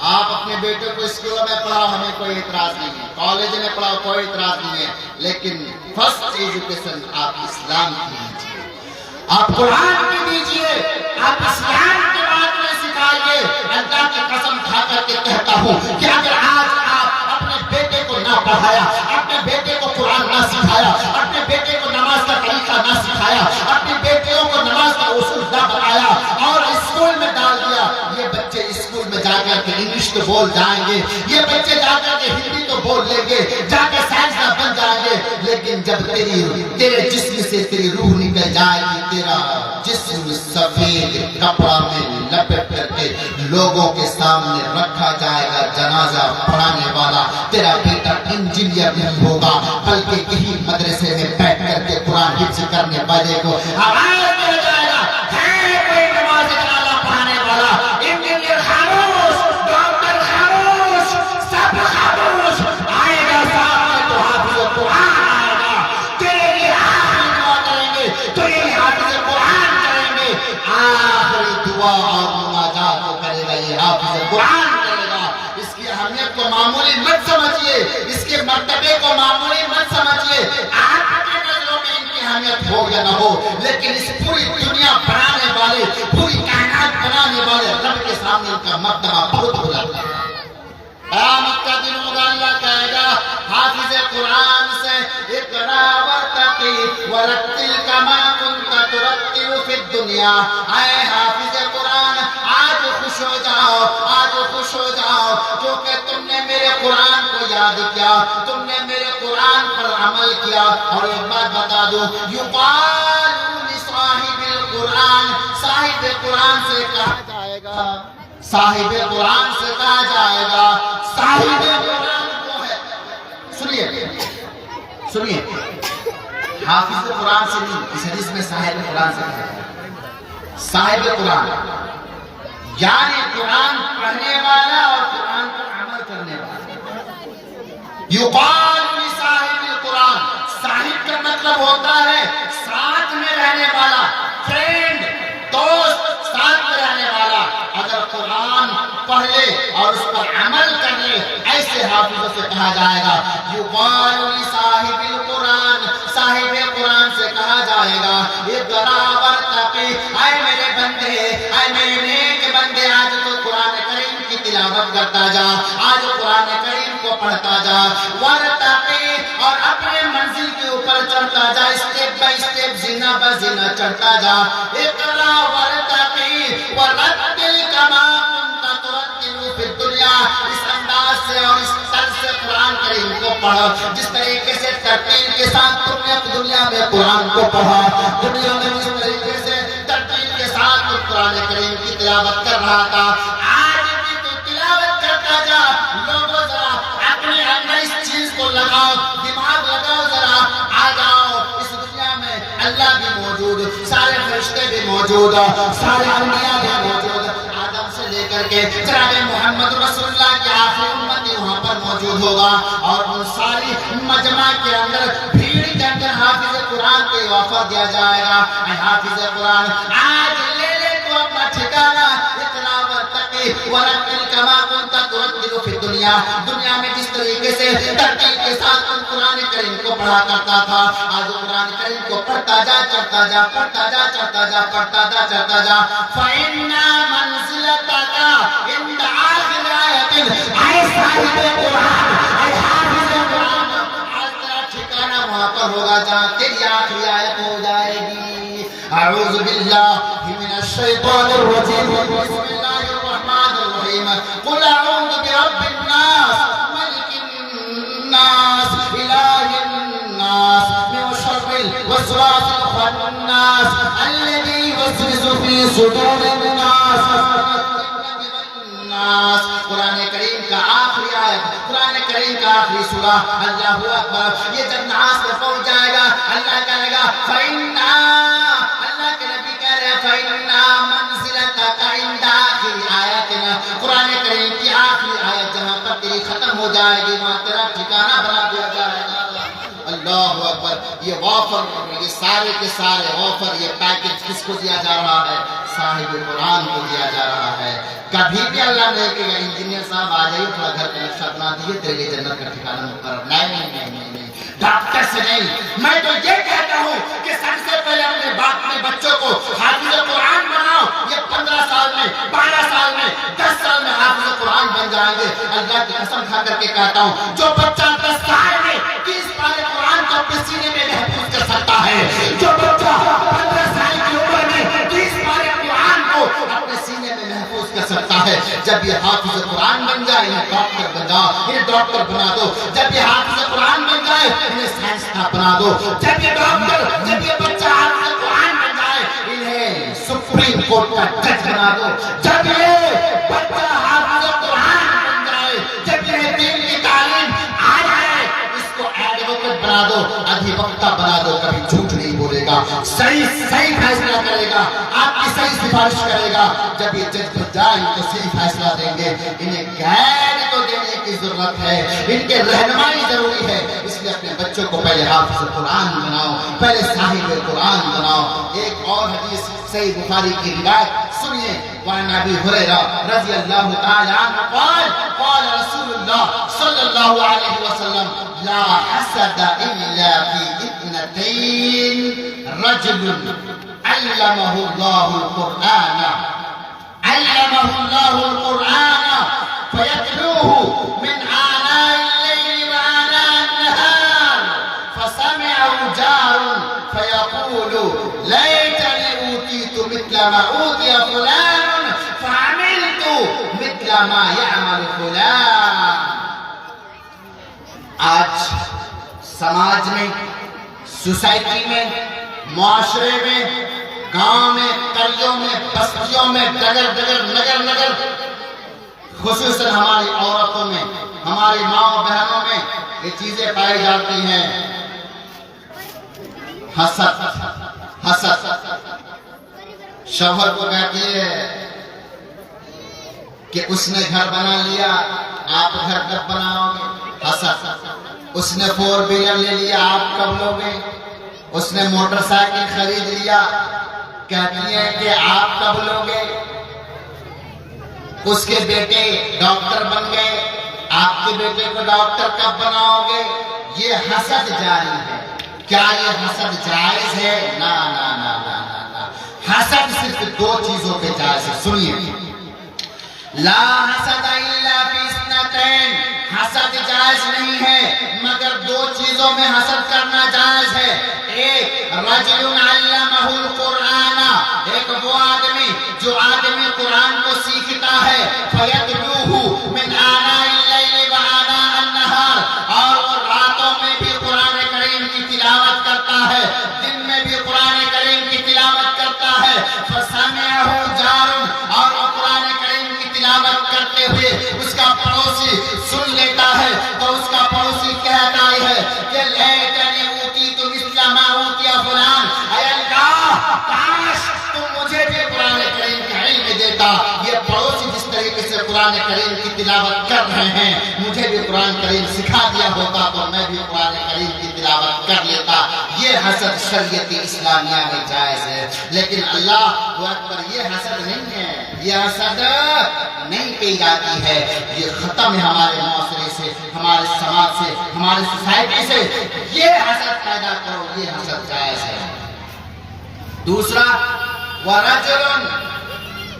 آپ اپنے بیٹے کو اسکولوں میں پڑھاؤ، ہمیں کوئی اعتراض نہیں ہے، کالج میں پڑھاؤ، کوئی اعتراض نہیں ہے، لیکن فرسٹ ایجوکیشن آپ اسلام کی دیجیے، آپ قرآن کی دیجیے، آپ اسلام کے بارے میں سکھائیے۔ اللہ کی قسم کھا کر کے کہتا ہوں کہ اگر آج آپ اپنے بیٹے کو نہ پڑھایا، اپنے بیٹے کو قرآن نہ سکھایا، اپنے بیٹے کو نماز کا طریقہ نہ سکھایا، اپنی بیٹیوں کو نماز کا اصول نہ بتایا، اور اسکول میں ڈال دیا، یہ بچے اسکول میں جا کر کے انگلش تو بول جائیں گے، یہ بچے جا کر کے ہندی تو بول لیں گے، جا کے سائنسداں بن جائیں گے، لیکن جب تیرے جسم سے تیری روح نکل جائے گی، تیرا جسم سفید کپڑا میں لپٹ کر کے لوگوں کے سامنے رکھا جائے گا جنازہ پڑھانے والا، تیرا بیٹا انجینئر نہیں ہوگا بلکہ یہی مدرسے میں بیٹھ کر کے قرآن حفظ کرنے والے کو آواز دیا جائے گا، ہے کوئی نماز جنازہ پڑھانے والا؟ انجینئر خاموش، ڈاکٹر خاموش، سب خاموش، آئے گا سامنے تو حافظ قرآن آئے گا، تیرے لیے آخری دعا کریں گے، تیرے لیے حافظ قرآن کریں گے، آخری دعا اور مناجات کو کرے گا یہ حافظ قرآن کرے گا۔ اس کی اہمیت کو معمولی مت سمجھیے، اس کے مرتبے کو معمولی مت سمجھیے، آپ کی نظروں میں ان کی اہمیت ہو یا نہ ہو، لیکن اس پوری دنیا بنانے والے، پوری کائنات بنانے والے رب کے سامنے ان کا مرتبہ بہت ہو جاتا ہے۔ قیامت کا دن ہوگا، اللہ کہے گا حافظ قرآن سے اقرا ورتقی ورتل کما کنت ترتل فی الدنیا، اے حافظ قرآن آج خوش ہو جاؤ، آج خوش ہو جاؤ، کیونکہ تم نے میرے قرآن کو یاد کیا، تم نے میرے قرآن پر عمل کیا۔ اور ایک بات بتا دوں، یقال لصاحب القرآن، صاحب قرآن سے کہا جائے گا، صاحب قرآن سے کہا جائے گا، صاحب قرآن وہ ہے، سنیے سنیے، حافظ قرآن سے نہیں، اس حدیث میں صاحب قرآن سے کہا ہے، صاحب قرآن یعنی قرآن پڑھنے والا اور قرآن پر عمل کرنے والا۔ یقال لصاحب مطلب ہوتا ہے ساتھ میں رہنے والا، فرینڈ، دوست، ساتھ میں رہنے والا۔ اگر قرآن پڑھ لے اور اس پر عمل کر لے، ایسے حافظوں سے کہا جائے گا یقال لصاحب القرآن، صاحب قرآن سے کہا جائے گا اقرا ورتقی، اے میرے بندے، اے میرے نیک بندے، آج تو قرآن کریم کی تلاوت کرتا جا، آج قرآن کریم کو پڑھتا جا، ورتقی، اور اپنے منزل کے اوپر چڑھتا جا، اسٹیپ بائی اسٹیپ، زینہ بہ زینہ چڑھتا جا۔ اقرا ورتقی ورتل کما کنت ترتل فی الدنیا، اس انداز سے اور اس طرز سے قرآن کریم کو پڑھو جس طریقے سے ترتیل کے ساتھ تم نے دنیا میں قرآن کو پڑھا، دنیا میں جس طریقے سے ترتیل کے ساتھ تم قرآن کریم کی تلاوت کر رہا تھا، آج بھی تو تلاوت کرتا جا۔ لوگوں ذرا اپنے اندر اس چیز کو لگاؤ، دماغ لگاؤ، ذرا آ جاؤ، اس دنیا میں اللہ بھی موجود، سارے فرشتے بھی موجود، سارے انبیاء بھی موجود، آدم سے لے کر کے جناب محمد رسول اللہ کی آخری امتی وہاں پر موجود ہوگا، اور ان ساری مجمع کے اندر بھیڑ کے اندر حافظ قرآن کو وافع دیا جائے گا۔ اے حافظ قرآن، آج لے لے تو اپنا ٹھکانہ، اقرا ورتقی ورتل کما کنت ترتل فی الدنیا، دنیا میں جس طریقے سے ترتیل کے ساتھ تم قرآن کریم کو پڑھا کرتا تھا، آج قرآن کریم کو پڑھتا جا، چڑھتا جا، پڑھتا جا، چڑھتا جا، پڑھتا جا، چڑھتا جا۔ فإن منزلتک عند آخر آیۃ، اے صاحب قرآن، اے حافظ قرآن، آج تیرا ٹھکانہ وہاں پر ہوگا جہاں تیری آخری آیت ہو جائے گی۔ اعوذ باللہ من الشیطان الرجیم، بسم اللہ الرحمن الرحیم، قل اعوذ برب الناس، ملک الناس، الہ الناس، من شر الوسواس الخناس، الذی یوسوس فی صدور الناس۔ قرآن کریم کا آخری آیت، قرآن کریم کا آخری سورہ، اللہ اکبر، یہ جب ناس میں پہنچ جائے گا، اللہ کہے گا فإنا، اللہ کے نبی کہہ رہے ہیں فإنا منزلتک عند آخر آیتنا، قرآن کریم کی آخری آیت جہاں پر تیری ختم ہو جائے گی وہاں تیرا ٹھکانہ بنا دیا جائے گا۔ اللہ اکبر، یہ وافر، یہ سارے کے سارے وافر، یہ پیکج کس کو دیا جا رہا ہے؟ صاحب قرآن کو دیا جا رہا ہے۔ کبھی بھی اللہ نے کہا انجینئر صاحب آ جائیے تھوڑا گھر کا نقشہ بنا دیجیے، تیرے لیے جنت کا ٹھکانہ مقرر، نہیں، ڈاکٹر سے نہیں۔ میں تو یہ کہتا ہوں کہ سب سے پہلے اپنے باپ میں بچوں کو حافظ قرآن بناؤ، یہ 15 سال میں، 12 سال میں، 10 سال میں حافظ قرآن بن جائیں گے۔ اللہ کی قسم کھا کر کے کہتا ہوں، جو بچہ 10 سال میں 30 پارے قرآن کو اپنے سینے میں محفوظ کر سکتا ہے، جو بچہ 15 سال کی عمر میں 30 پارے قرآن کو اپنے سینے میں محفوظ کر سکتا ہے، جب یہ حافظ قرآن بن جائے انہیں ڈاکٹر بنا، انہیں ڈاکٹر بنا دو۔ جب یہ حافظ قرآن بن جائے انہیں سائنسداں بنا دو۔ جب یہ ڈاکٹر، جب یہ بچہ حافظ قرآن بن جائے انہیں سپریم کورٹ کا جج بنا دو۔ جب یہ بچہ حافظ قرآن بن جائے، جب یہ دین کی تعلیم آ جائے، اس کو ایڈوکیٹ بنا دو، ادھیوکتا بنا دو، کبھی جھوٹ نہیں بولے گا، صحیح فیصلہ کرے گا، آپ کی صحیح سفارش کرے گا۔ جب یہ جج بن جائے تو صحیح فیصلہ دیں گے۔ انہیں گائیڈ تو دینے کی ضرورت ہے، ان کے رہنمائی ضروری ہے، اس لیے اپنے بچوں کو پہلے حافظ قرآن بناؤ، پہلے صاحب قرآن بناؤ۔ ایک اور حدیث صحیح بخاری کی روایت سنیے، وعن ابی ہریرہ رضی اللہ تعالی عنہ قال قال رسول اللہ صلی اللہ علیہ وسلم لا حسد الا فی اثنتین، رجل علمہ اللہ القرآن، علمہ اللہ القرآن فيتلوه من آناء الليل وآناء النهار، فسمعه جار فيقول ليتني أوتيت مثل ما أوتي فلان فعملت مثل ما يعمل فلان۔ آج سماج میں، سوسائٹی میں، معاشرے میں، گاؤں میں، قریوں میں، بستیوں میں، ڈگر نگر، خصوصاً ہماری عورتوں میں، ہماری ماں بہنوں میں یہ چیزیں پائی جاتی ہیں۔ حسد شوہر کو کہتی ہے کہ اس نے گھر بنا لیا، آپ گھر کب بناؤ گے؟ حسد۔ اس نے 4 ویلر لے لیا، آپ کب لو گے؟ اس نے موٹر سائیکل خرید لیا، کہتی ہیں کہ آپ کب لوگے؟ اس کے بیٹے ڈاکٹر بن گئے، آپ کے بیٹے کو ڈاکٹر کب بناؤ گے؟ یہ حسد جاری ہے۔ کیا یہ حسد جائز ہے؟ نا نا نا نا نا۔ حسد صرف دو چیزوں پہ جائز ہے، سنیے، لا حسد الا فی اثنتین، حسد جائز نہیں ہے مگر دو چیزوں میں حسد کرنا جائز ہے۔ ایک رجل علمہ القرآن، ایک وہ آدمی جو آدمی قرآن کو سیکھتا ہے، فیتلوہ من آناء اللیل وآناء النہار، اور وہ راتوں میں بھی قرآن کریم کی تلاوت کرتا ہے، دن میں بھی قرآن کریم کی تلاوت کرتا ہے، فسمعہ جار، اور وہ قرآن کریم کی تلاوت کرتے ہوئے اس کا پڑوسی سن لیتا ہے تو اس کا پڑوسی کہتا ہے کہ لیتنی اوتیت مثل ما اوتی فلان، اے اللہ کاش تم مجھے بھی قرآن کریم کا علم دیتا۔ یہ پڑوسی جس طریقے سے قرآن کریم کی تلاوت کر رہے ہیں، مجھے بھی قرآن کریم سکھا دیا ہوتا تو میں بھی قرآن کریم کی تلاوت کر لیتا۔ یہ حسد شریعت اسلامیہ میں جائز ہے، لیکن اللہ اکبر، یہ حسد نہیں ہے، یہ حسد نہیں کی جاتی ہے، یہ ختم ہے ہمارے معاشرے سے، ہمارے سماج سے، ہماری سوسائٹی سے۔ یہ حسد پیدا کرو، یہ حسد جائز ہے۔ دوسرا، وَرَجُلٌ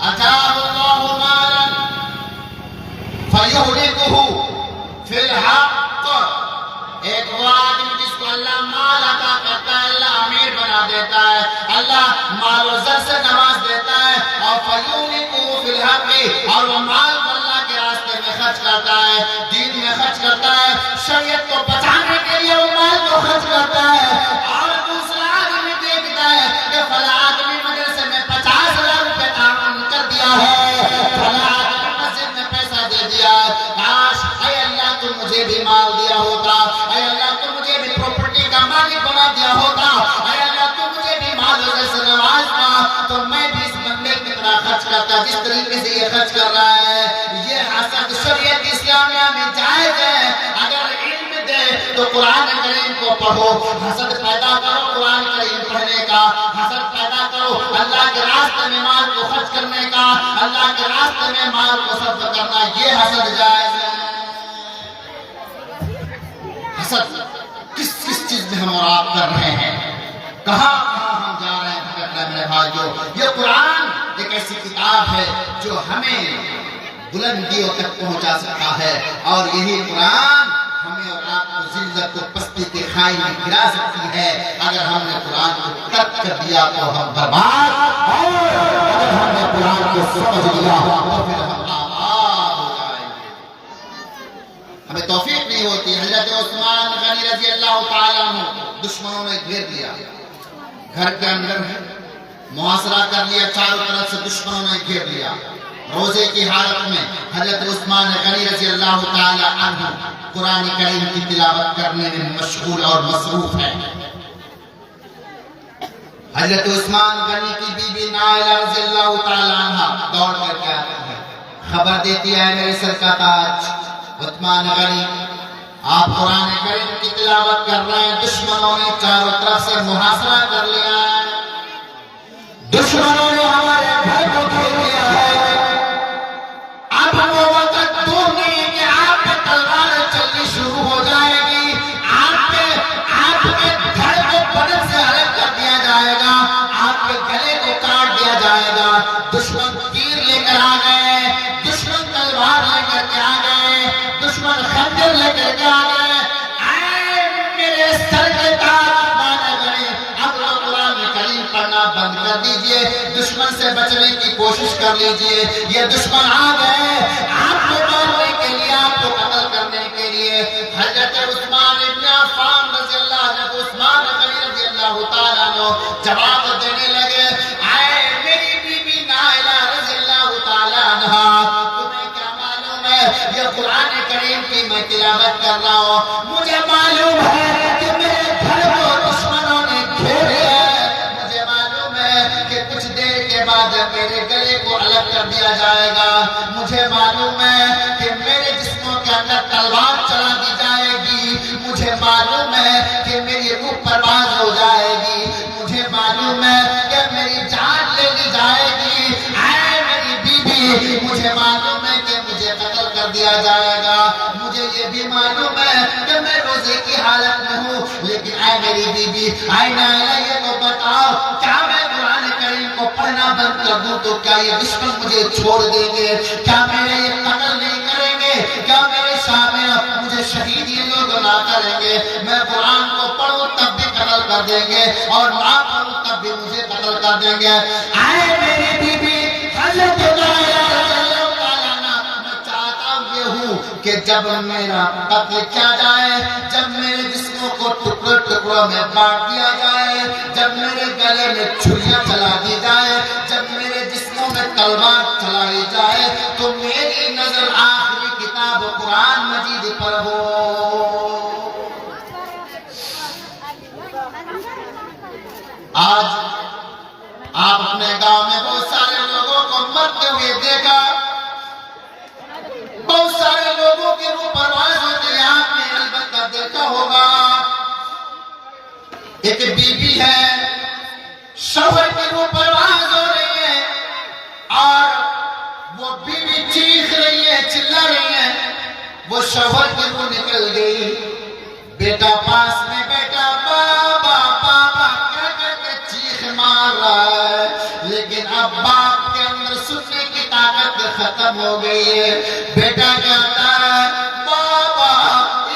أَتَاهُ اللَّهُ مَالًا فَيُهْلِكُهُ فِي الْحَقِّ، ایک وہ آدمی جس کو اللہ مال عطا کرتا ہے، اللہ امیر بنا دیتا ہے، اللہ مال و زر سے نواز دیتا ہے، اور فَيُهْلِكُهُ فِي الْحَقِّ، اور وہ مال اللہ کے راستے میں خرچ کرتا ہے، دین میں خرچ کرتا ہے، شریعت کو بچانے کے لیے وہ مال کو خرچ کرتا ہے، اور دوسرا آدمی دیکھتا ہے کہ فلاں آدمی مدرسے میں 50,000 روپے تعاون کر دیا ہے، فلاں آدمی مسجد میں پیسہ دے دیا ہے، کاش اے اللہ تو مجھے بھی مال دیا ہوتا، اے اللہ تو مجھے بھی پراپرٹی کا مالک بنا دیا ہوتا، اے اللہ تو مجھے بھی مال سے نوازتا تو میں بھی اس بندے کی طرح خرچ کرتا جس طریقے سے یہ خرچ کر رہا ہے۔ یہ حسد شریعت اسلامیہ میں جائز ہے۔ اگر علم دے تو قرآن کریم کو پڑھو، حسد پیدا کرو قرآن کریم پڑھنے کا، حسد پیدا کرو اللہ کے راستے میں مال کو خرچ کرنے کا، اللہ کے راستے میں مال کو صرف کرنا، یہ حسد جائز ہے۔ حسد کس کس چیز میں ہم اور آپ کر رہے ہیں، کہاں ہم جا رہے ہیں بھٹکنا میرے بھائیو۔ یہ قرآن ایک ایسی کتاب ہے جو ہمیں بلندیوں تک پہنچا سکتا ہے، اور یہی قرآن ہمیں اور آپ کو ذلت و پستی کے کھائی میں گرا سکتی ہے۔ اگر ہم نے قرآن کو ترک کر دیا تو ہم برباد، اور اگر ہم نے قرآن کو سمجھ لیا تو پھر ہم آباد ہو جائیں گے۔ ہمیں توفیق نہیں ہوتی۔ حضرت عثمان غنی رضی اللہ تعالیٰ عنہ دشمنوں نے گھیر لیا، گھر کے اندر ہے، محاصرہ کر لیا، چاروں طرف سے دشمنوں نے گھیر لیا۔ روزے کی حالت میں حضرت عثمان غنی رضی اللہ تعالی عنہ قرآن کریم کی تلاوت کرنے میں مشغول اور مصروف ہیں۔ حضرت عثمان غنی کی بیوی نائلہ رضی اللہ تعالی عنہ دوڑ کر کے آتی ہے، خبر دیتی ہے میرے سر کا تاج عثمان غنی، آپ قرآن کریم کی تلاوت کر رہے ہیں، دشمنوں نے چاروں طرف سے محاصرہ کر لیا ہے، دشمنوں نے ہمارے گھر کو گھیر لیا ہے۔ اب وہ وقت دور نہیں کہ آپ پہ تلواریں چلنی شروع ہو جائے گی، آپ کے گھر کو بدن سے الگ کر دیا جائے گا، آپ کے گلے کو کاٹ دیا جائے گا۔ دشمن تیر لے کر آ گئے، دشمن تلوار لے کر کے آ گئے، دشمن خنجر لے کر کے آ گئے۔ اے میرے سر کے تاج پڑھنا بند کر دیجئے، دشمن سے بچنے کی کوشش کر لیجئے۔ یہ دشمن آ گئے آپ کو مارنے کے لیے، آپ کو قتل کرنے کے لیے۔ حضرت عثمان ابن عفان رضی اللہ عنہ، عثمان غنی رضی اللہ تعالیٰ عنہ جواب دینے لگے، اے میری بیوی نائلہ رضی اللہ تعالیٰ عنہ، تمہیں کیا معلوم ہے یہ قرآن کریم کی میں تلاوت کر رہا ہوں، مجھے معلوم ہے کہ میرے گھر کو دشمنوں نے گھیرا ہے، کچھ دیر کے بعد میرے گلے کو الگ کر دیا جائے گا، مجھے معلوم ہے کہ میرے جسموں کے اندر تلوار چلا دی جائے گی، مجھے معلوم ہے کہ میری روح پرواز ہو جائے گی۔ یہ بھی معلوم ہے کہ میں روزے کی حالت میں ہوں، لیکن اے میری بی بی اے نائلہ یہ تو بتاؤ کیا میں قرآن کریم کو پڑھنا بند کر دوں تو کیا یہ دشمن مجھے چھوڑ دیں گے؟ کیا میرے یہ قتل نہیں کریں گے؟ کیا میرے سامنے مجھے شہید یہ لوگ نہ کریں گے؟ میں قرآن کو پڑھوں تب بھی قتل کر دیں گے اور نہ پڑھوں تب بھی مجھے قتل کر دیں گے۔ اے میری بی بی حضرت کہ جب میرا قتل کیا جائے، جب میرے جسموں کو ٹکڑوں ٹکڑوں میں بانٹ دیا جائے، جب میرے گلے میں چھریاں چلا دی جائے، جب میرے جسموں میں تلوار چلائی جائے تو میری نظر آخری کتاب قرآن مجید پر ہو۔ آج آپ اپنے گاؤں میں بہت سارے لوگوں کو مرتے ہوئے دیکھا، بہت سارے لوگوں کی روح پرواز ہوتے ہیں، آپ نے البتہ دیکھا ہوگا ایک بی بی ہے، شوہر کی روح پرواز ہو رہی ہے اور وہ بیوی چیخ رہی ہے، چلا رہی ہے، وہ شوہر کی روح نکل گئی، بیٹا پاس میں بیٹا بابا بابا کہہ کر کے چیخ مار رہا ہے، لیکن اب باپ کے اندر سننے کی طاقت ختم ہو گئی ہے۔ بیٹا کہتا ہے بابا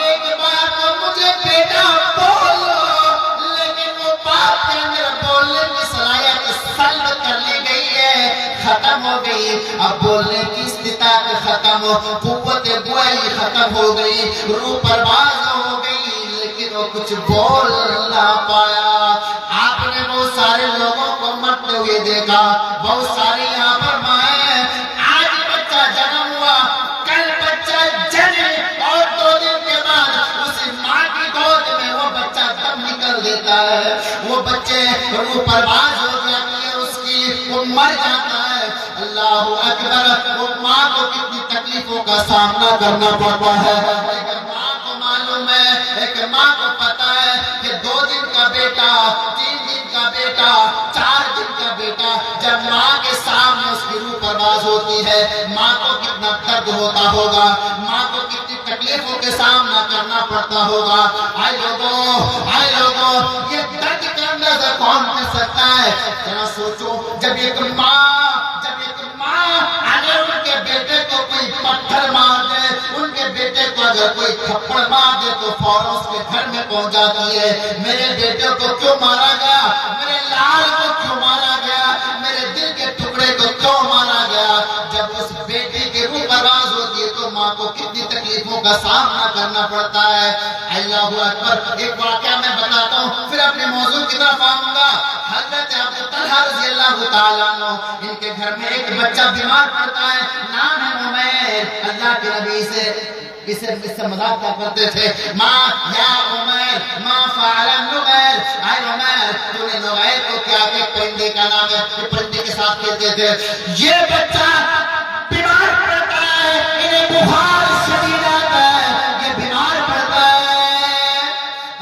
ایک بار تو مجھے بیٹا بولو، لیکن وہ باپ کے اندر بولنے کی صلاحیت سلب کر لی گئی ہے، ختم ہو گئی، اب بولنے کی استطاعت ختم ہو، قوت گوئی ختم ہو گئی، روح پرواز ہو گئی، لیکن وہ کچھ بول نہ پایا۔ آپ نے بہت سارے لوگوں کو مرتے ہوئے دیکھا، بہت سارے یہاں پر مائیں ہیں، آج بچہ جنم ہوا، کل بچہ جنے اور 2 دن کے بعد اس ماں کی گود میں وہ بچہ دم نکل دیتا ہے، وہ بچے روح پرواز ہو جاتی ہے اس کی، وہ مر جاتا ہے۔ اللہ اکبر، وہ ماں کو کتنی تکلیفوں کا سامنا کرنا پڑتا ہے، لیکن ماں کو معلوم ہے، ایک ماں کو پتا ہے کہ 2 دن کا بیٹا، 3 دن کا بیٹا، 4 دن کا بیٹا جب ماں کے سامنے اس کی روح پرواز ہوتی ہے، ماں کو کتنا درد ہوتا ہوگا، ماں کو کتنی تکلیفوں کے سامنا کرنا پڑتا ہوگا۔ آئے لوگوں یہ درد کا اندازہ کون کر سکتا ہے؟ ذرا سوچو، جب ایک ماں اگر ان کے بیٹے کو کوئی پتھر مار دے، ان کے بیٹے کو اگر کوئی تھپڑ مار دے تو فوراً اس کے گھر میں پہنچ جاتی ہے، میرے بیٹے کو کیوں مارا گیا، میرے لال کو کیوں مارا گیا، میرے دل کے ٹکڑے کو کیوں مارا گیا۔ جب اس بیٹی کی روح پرواز ہوتی ہے تو ماں کو کتنی تکلیفوں کا سامنا کرنا پڑتا ہے۔ اللہ اکبر، ایک واقعہ میں بتاتا ہوں پھر اپنے موضوع کی طرف آؤں گا۔ حضرت ابو طلحہ رضی اللہ تعالیٰ عنہ، ان کے گھر میں ایک بچہ بیمار پڑتا ہے، نام ہے عمیر۔ اللہ کے نبی سے اس سے مذاق کیا کرتے تھے، ماں یا عمیر ما فعل نغیر، اے عمیر تو نے نغیر کو کیا کہ پرندے کا نام ہے، پرندے کے ساتھ کہتے تھے۔ یہ بچہ بیمار پڑتا ہے، انہیں بخار شدید آتا ہے، یہ بیمار پڑتا ہے۔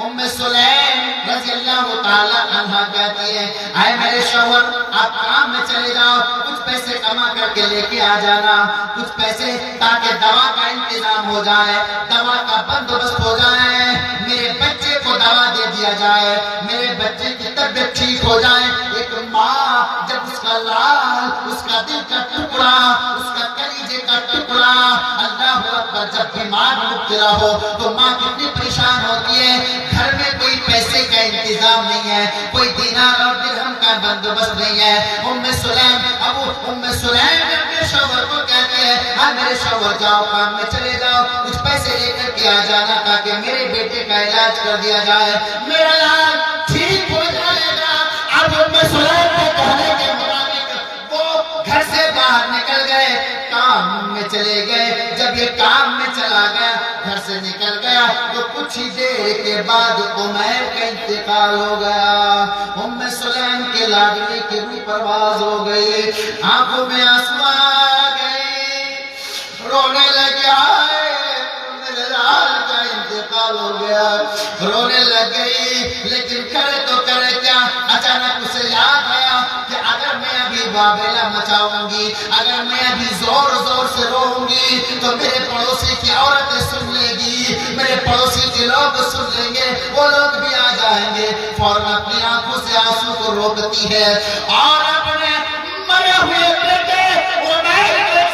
ام سلیم رضی اللہ تعالیٰ عنہ کہتی ہے، اے میرے شوہر آپ کام میں چلے جاؤ، کچھ پیسے کما کر کے لے کے آ جانا، کچھ پیسے تاکہ دوا کا انتظام ہو جائے، دوا کا بندوبست ہو جائے، میرے بچے کو دوا دے دیا جائے، میرے بچے کی طبیعت ٹھیک ہو جائے۔ ایک ماں جب اس کا لال، اس کا دل کا ٹکڑا، اس کا کلیجے کا ٹکڑا، اللہ اکبر، جب بیمار مبتلا ہو تو ماں کتنی پریشان ہوتی ہے۔ گھر میں کوئی پیسے کا انتظام نہیں ہے، کوئی دینار اور درہم کا بندوبست نہیں ہے۔ ام سلیم اپنے شوہر کو کہتے ہیں، ہاں میرے شوہر جاؤ کام میں چلے جاؤ، کچھ پیسے لے کر کے آ جانا تاکہ میرے بیٹے کا علاج کر دیا جائے، میرا لال ٹھیک ہو جائے گا۔ اب ام سلیم کے کہنے کے مطابق وہ گھر سے باہر نکل گئے، کام میں چلے گئے۔ جب یہ کام میں چلا گیا، گھر سے نکل گیا تو کچھ ہی دیر کے بعد عمیر کا انتقال ہو گیا۔ ام سلیم کے لاڈلے کی روح پرواز ہو گئی، آنکھوں میں آنسو آ گئی، رونے لگا، میرے لال کا انتقال ہو گیا، رونے لگ گئی، لیکن کرے تو کرے کیا؟ اچانک اسے یاد آیا کہ اگر میں ابھی واویلا مچاؤں گی، اگر میں ابھی زور زور سے روؤں گی تو میرے پڑوسی کی عورتیں سن لے گی، میرے پڑوسی کے لوگ سن لیں گے، وہ لوگ بھی آ جائیں گے، فوراً اپنی آنکھوں سے آنسو کو روکتی ہے اور اپنے مرے ہوئے بیٹے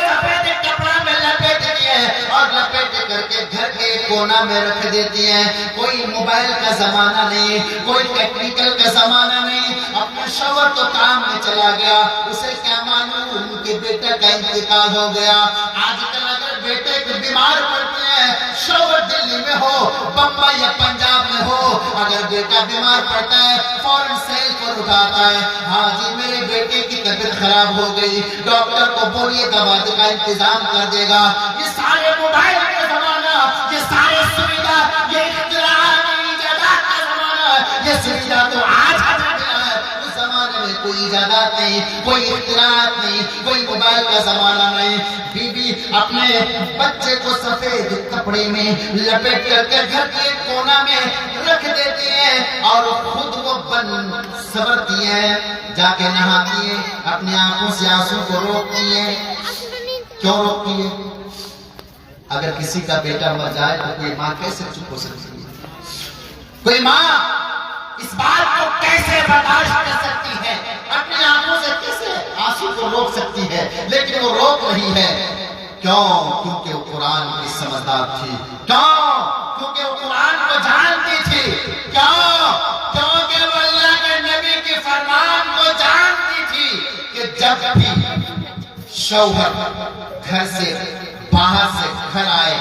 سفید کپڑا میں لپیٹ دیے اور لپیٹ کر کے گھر کے کونا میں رکھ دیتی ہیں۔ کوئی موبائل کا زمانہ نہیں، کوئی ٹیکنیکل کا زمانہ نہیں، اپنے شوہر تو کام میں چلا گیا، اسے کیا معلوم ان کے بیٹے کا انتقال ہو گیا۔ آج کل اگر بیٹے کو بیمار پڑتے ہیں، شوہر دلی میں ہو، بمبئی یا پنجاب میں ہو، اگر بیٹا بیمار پڑتا ہے فوراً سیل پر اٹھاتا ہے، ہاں جی میرے بیٹے کی طبیعت خراب ہو گئی، ڈاکٹر کو بولیے دوا کا انتظام کر دے گا۔ یہ سارے موبائل کا زمانہ، یہ سارے سویدھا، یہ اختراعات ایجادات کا زمانہ، یہ سویدھا تو آج ہو گیا ہے، اس زمانے میں کوئی ایجادات نہیں، کوئی اختراعات نہیں، کوئی موبائل کا زمانہ نہیں۔ بیوی اپنے بچے کو سفید کپڑے میں لپیٹ کر کے گھر کے کونا میں رکھ دیتی ہے اور خود وہ سنورتی ہے، جا کے نہاتی ہے، اپنی آنکھوں سے آنسو کو روکتی ہے۔ کیوں روکتی ہے؟ اگر کسی کا بیٹا مر جائے تو کوئی ماں کیسے چپ ہو سکتی ہے؟ کوئی ماں اس بات کو کیسے برداشت کر سکتی ہے؟ اپنی آنکھوں سے کیسے آنسو کو روک سکتی ہے؟ لیکن وہ روک رہی ہے۔ کیوں؟ کیونکہ وہ قرآن کی سمجھدار تھی۔ کیوں؟ کیونکہ وہ قرآن کو جانتی تھی۔ کیوں؟ کیونکہ وہ اللہ کے نبی کے فرمان کو جانتی تھی کہ جب بھی شوہر گھر سے باہر سے گھر آئے،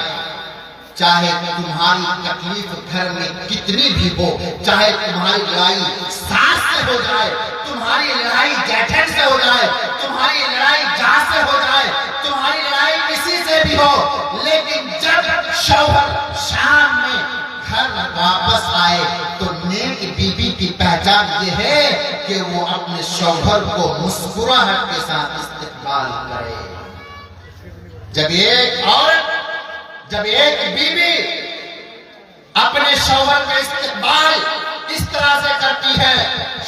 چاہے تمہاری تکلیف گھر میں کتنی بھی ہو، چاہے تمہاری لڑائی ساس سے ہو جائے، تمہاری لڑائی جیٹھن سے ہو جائے، تمہاری لڑائی جا سے ہو جائے، تمہاری لڑائی کسی سے بھی ہو، لیکن جب شوہر شام میں گھر واپس آئے تو نیک بیوی کی پہچان یہ ہے کہ وہ اپنے شوہر کو مسکراہٹ کے ساتھ استقبال کرے۔ جب ایک بیوی اپنے شوہر کا استقبال اس طرح سے کرتی ہے،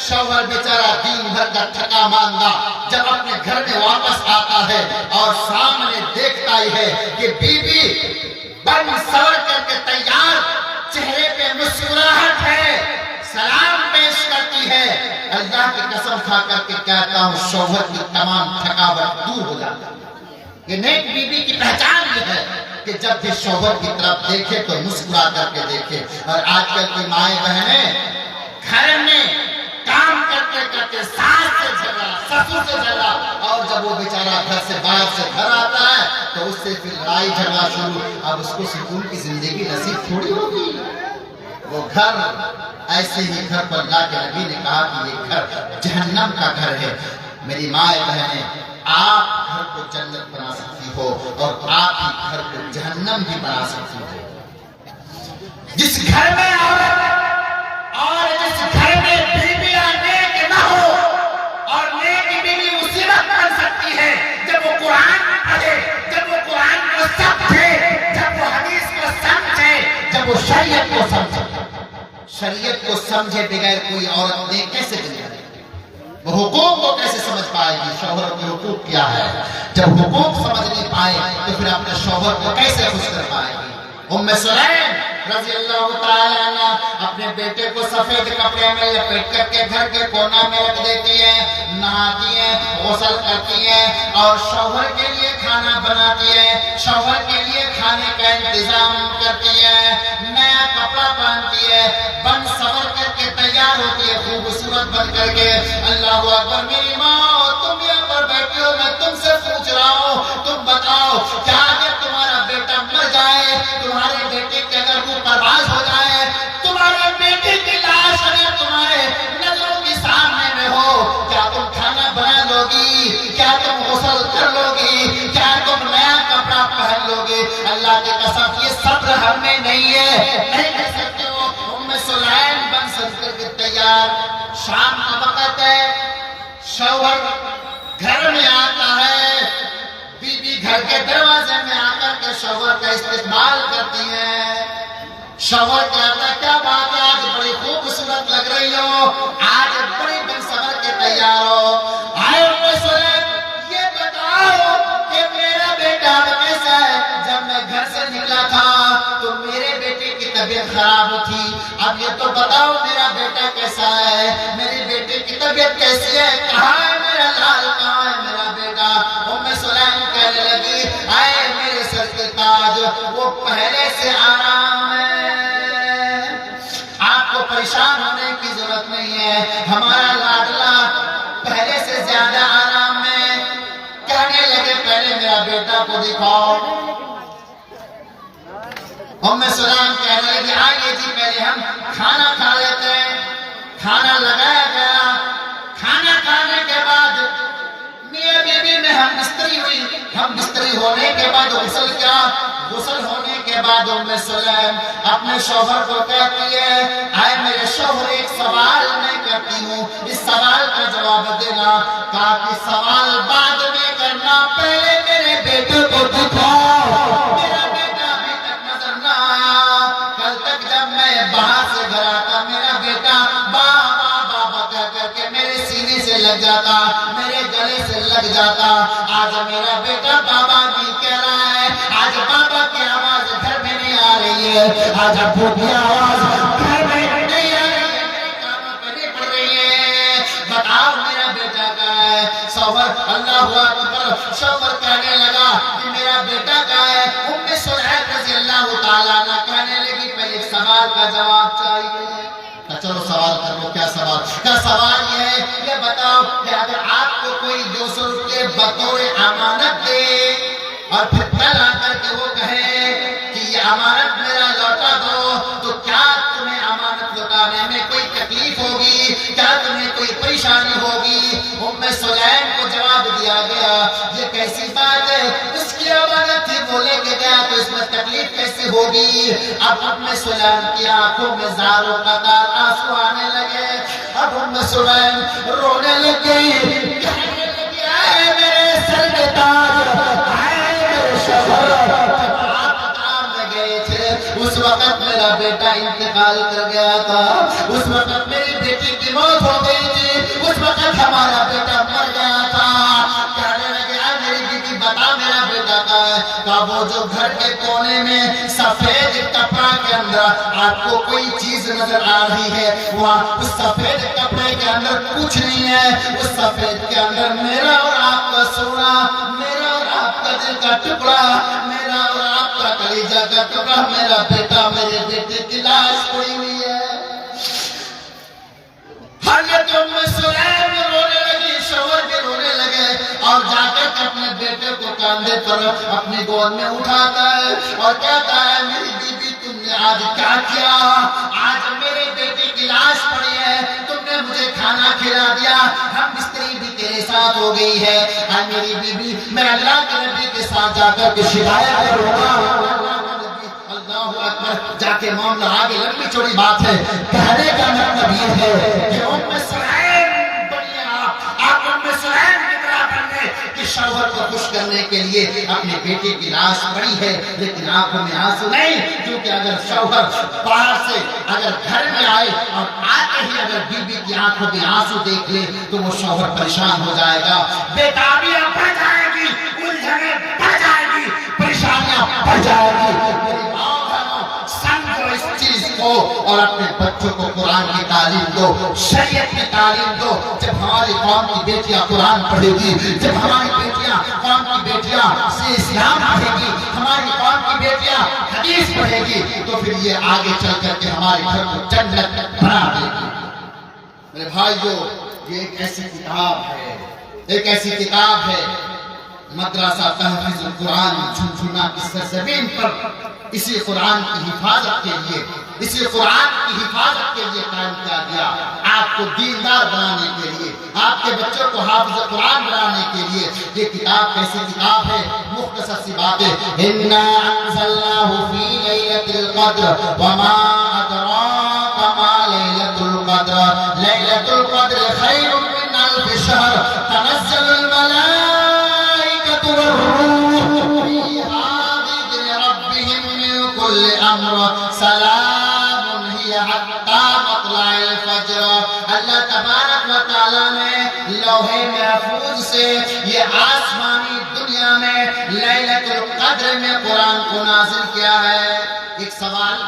شوہر بیچارہ دن بھر کا تھکا ماندہ جب اپنے گھر میں واپس آتا ہے اور سامنے دیکھتا ہی ہے کہ بیوی بن سور کر کے تیار، چہرے پہ مسکراہٹ ہے، سلام پیش کرتی ہے، اللہ کی قسم کھا کر کے کہتا ہوں شوہر کی تمام تھکاوٹ دور ہو جاتی ہے۔ یہ نیک بیوی کی پہچان یہ ہے کہ جب بھی شوہر کی طرف دیکھے تو مسکرا کر کے دیکھے۔ اور آج کل کی مائیں بہنیں گھر میں کام کرتے کرتے ساس سے جھگڑا، سسر سے جھگڑا، اور جب وہ بیچارہ گھر سے باہر سے گھر آتا ہے تو اس سے پھر لڑائی جھگڑا شروع۔ اب اس کو سکون کی زندگی نصیب تھوڑی ہوگی۔ وہ گھر ایسے ہی گھر پر اللہ کے نبی نے کہا کہ یہ گھر جہنم کا گھر ہے۔ میری مائیں بہنیں، آپ گھر کو جنت بنا سکتی ہو اور آپ ہی گھر کو جہنم بھی بنا سکتی ہو۔ جس گھر میں عورت اور جس گھر میں بیویاں نیک نہ ہو، اور نیک بیوی اسی وقت بن سکتی ہے جب وہ قرآن پڑھے، جب وہ قرآن کو سمجھے، جب وہ حدیث کو سمجھے، جب وہ شریعت کو سمجھے۔ شریعت کو سمجھے بغیر کوئی عورت نیک کیسے بن جائے؟ وہ حقوق کو کیسے سمجھ پائے گی؟ شوہر کے حقوق کیا ہے؟ جب حقوق سمجھ نہیں پائے تو پھر اپنے شوہر کو کیسے خوش کر پائے گی؟ ام سلیم رضی اللہ تعالی عنہ اپنے بیٹے کو سفید کپڑے میں لپیٹ کر کے گھر کے کونا میں رکھ دیتی ہے، نہاتی ہے، غسل کرتی ہے اور شوہر کے لیے کھانا بناتی ہے، شوہر کے لیے کھانے کا انتظام کرتی ہے، نیا کپڑا پہنتی ہے، بن سور کر کے تیار ہوتی ہے خوبصورت بن کر کے۔ اللہ اکبر۔ میری ماں تم یہاں پر بیٹھے ہو، میں تم سے پوچھ رہا ہوں، تم بتاؤ کیا اگر تمہارا بیٹا مر جائے، تمہارے بیٹے کے اگر روح پرواز ہو جائے، تمہارے بیٹے کی لاش اگر تمہارے نظروں کے سامنے میں ہو، کیا تم کھانا بنا لو گی؟ کیا تم غسل کر لو گی؟ کیا تم نیا کپڑا پہن لو گی؟ اللہ کی قسم یہ صبر ہم میں نہیں ہے، نہیں کر سکتے ہو۔ ام سلیم بن سج کر کے تیار، شام کا وقت ہے، شوہر گھر میں آتا ہے، بیوی گھر کے دروازے میں آ کر کے شوہر کا استقبال کرتی ہے۔ شوہر کہتا ہے کیا بات ہے، آج بڑی خوبصورت لگ رہی ہو، آج بڑی بن سور کے تیار ہو۔ آئے ام سلیم یہ بتاؤ کہ میرا بیٹا کیسا ہے؟ جب میں گھر سے نکلا تھا تو میرے بیٹے بتاؤ میرا بیٹا کیسا ہے، میری بیٹی کی طبیعت کیسی ہے، کہاں ہے میرا لال، کہاں ہے میرا بیٹا؟ ام سلیم کہنے لگی آئے میرے سر کے تاج، وہ پہلے سے آرام ہے، آپ کو پریشان ہونے کی ضرورت نہیں ہے، ہمارا لاڈلا پہلے سے زیادہ آرام میں۔ کہنے لگے پہلے میرا بیٹا کو دکھاؤ۔ ام سلیم کہنے لگی آئیے جی پہلے ہم کھانا کھا لیتے ہیں۔ کھانا لگایا گیا، کھانا کھانے کے بعد میاں بیوی میں ہم بستری ہوئی، ہم بستری ہونے کے بعد غسل کیا، غسل ہونے کے بعد ام سلیم اپنے شوہر کو کہتی ہے آئے میرے شوہر ایک سوال میں کرتی ہوں، اس سوال کا جواب دینا۔ کہا کہ سوال بعد میں کرنا، پہلے میرے بیٹے کو دکھاؤ۔ میرا بیٹا ابھی تک نظر نہ آیا، کل تک جب میں باہر سے گھر آتا میرا بیٹا بابا بابا کہہ کر کے میرے سینے سے لگ جاتا، میرے گلے سے لگ جاتا، آج میرا بیٹا بابا بھی کہہ رہا ہے، آج بابا کی آواز گھر میں نہیں آ رہی ہے، آج ابو کی آواز گھر میں نہیں آ رہی ہے، میرے کانوں پہ نہیں پڑ رہی ہے، بتاؤ میرا بیٹا کہاں ہے؟ شوہر اللہ اکبر، شوہر کہنے لگا کہ میرا بیٹا کہاں ہے؟ ام سلیم رضی اللہ تعالیٰ عنہ کہنے لگی پہلے ایک سوال کا جواب چاہیے۔ چلو سوال کر لو، کیا سوال؟ کیا سوال یہ ہے، یہ بتاؤ کہ اگر آپ کو کوئی 200 روپے بطور امانت دے اور پھر کل آ کر کے وہ کہے کہ یہ امانت میرا لوٹا دو، تو کیا تمہیں امانت لوٹانے میں کوئی تکلیف ہوگی؟ کیا تمہیں کوئی پریشانی ہوگی؟ ام سلیم کو جواب دیا گیا یہ کیسی بات ہے، اس کی امانت تھی وہ لے کے گیا تو اس میں تکلیف کیسے ہوگی؟ اب ام سلیم کی آنکھوں میں زار و قطار آنسو آنے لگے، اب ام سلیم رونے لگی، کہنے لگی اے میرے سر کے تاج، اے میرے شوہر، جب آپ کام میں گئے تھے اس وقت میرا بیٹا انتقال کر گیا تھا، اس وقت میری بیٹی کی موت ہو گئی تھی، اس وقت ہمارا بیٹا مر گیا تھا۔ کہنے لگے اے میری بیٹی بتا میرا بیٹا کہاں ہے؟ کہا وہ جو گھر کے کونے میں سفید کپڑا کے اندر آپ کو کوئی چیز نظر آ رہی ہے، وہاں اس سفید کپڑے کے اندر کچھ نہیں ہے، اس سفید کے اندر میرا اور آپ کا سونا، میرا اور آپ کا دل کا ٹکڑا، میرا اور آپ کا کلیجہ کا ٹکڑا، میرا بیٹا میرے بیٹے کی لاش پڑی ہوئی ہے۔ حضرت ام سلیم رونے لگی، شوہر بھی رونے لگے، اور جا کر اپنے بیٹے کو کاندھے پر اپنی گود میں اٹھاتا ہے اور کہتا ہے میری بیوی تم نے آج کیا کیا؟ آج میرے بیٹے کی لاش پڑی ہے، تم نے مجھے کھانا کھلا دیا، ہم بستری بھی تیرے ساتھ ہو گئی ہے، اے میری بیوی میں اللہ کے نبی کے ساتھ جا کر کے شکایت کروں گا۔ اللہ اکبر، جا کے معاملہ آگے، لمبی چوڑی بات ہے، کہنے کا مطلب یہ ہے کہ ام سلیم بنیے آپ ام سلیم کی طرح بننے کہ شوہر کو خوش کرنے کے لیے اپنے بیٹے کی لاش پڑی ہے لیکن آنکھوں میں آنسو نہیں، کیونکہ اگر شوہر باہر سے اگر گھر میں آئے اور آتے ہی اگر بیوی کی آنکھوں میں آنسو دیکھ لے تو وہ شوہر پریشان ہو جائے گا، بیتابیاں بڑھ جائے گی، الجھنیں بڑھ جائے گی، پریشانیاں بڑھ جائے گی۔ اس چیز کو اور اپنے بچوں کو قرآن کی تعلیم دو، شریعت کی تعلیم دو۔ جب ہماری قوم کی بیٹیاں قرآن پڑھے گی، جب ہماری بیٹیاں قوم کی بیٹیاں سے اسلام پڑھے گی، ہماری قوم کی بیٹیاں حدیث پڑھے گی، تو پھر یہ آگے چل کر کے ہمارے گھر کو جنت بنا دے گی۔ میرے بھائیو، یہ ایک ایسی کتاب ہے، ایک ایسی کتاب ہے، مدرسہ تحفیظ القرآن جھنجھنا کی سرزمین پر اسی قرآن کی حفاظت کے لیے، اسی قرآن کی حفاظت کے لیے قائم کیا گیا، آپ کو دیندار بنانے کے لیے، آپ کے بچوں کو حافظ قرآن بنانے کے لیے۔ یہ کتاب کیسی کتاب ہے؟ مختصر سی بات ہے، اِنَّا أَنزَلْنَاهُ فِي لَيْلَةِ الْقَدْرِ وَمَا أَدْرَاكَ مَا لَيْلَةُ الْقَدْرِ لَيْلَةُ الْقَدْرِ خَيْرٌ مِّنْ أَلْفِ شَهْرٍ تَنَزَّلُ الْمَلَائِكَةُ وَالرُّوحُ فِيهَا بِإِذْنِ رَبِّهِم مِّن كُلِّ أَمْرٍ سَلَامٌ هِيَ حَتَّىٰ مَطْلَعِ الْفَجْرِ۔ اللہ تبارک و تعالیٰ نے لوح محفوظ سے یہ آسمانی دنیا میں لیلۃ القدر میں قرآن کو نازل کیا ہے۔ ایک سوال،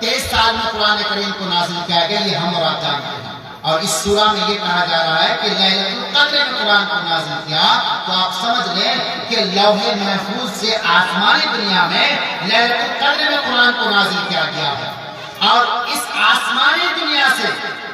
23 سال میں قرآن کریم کو نازل کیا گیا، یہ ہم اور آپ جانتے ہیں۔ اور اس سورہ میں یہ کہا جا رہا ہے کہ لیلۃ القدر میں قرآن کو نازل کیا، تو آپ سمجھ لیں کہ لوح محفوظ سے آسمانی دنیا میں لیلۃ القدر میں قرآن کو نازل کیا گیا ہے، اور اس آسمانی دنیا سے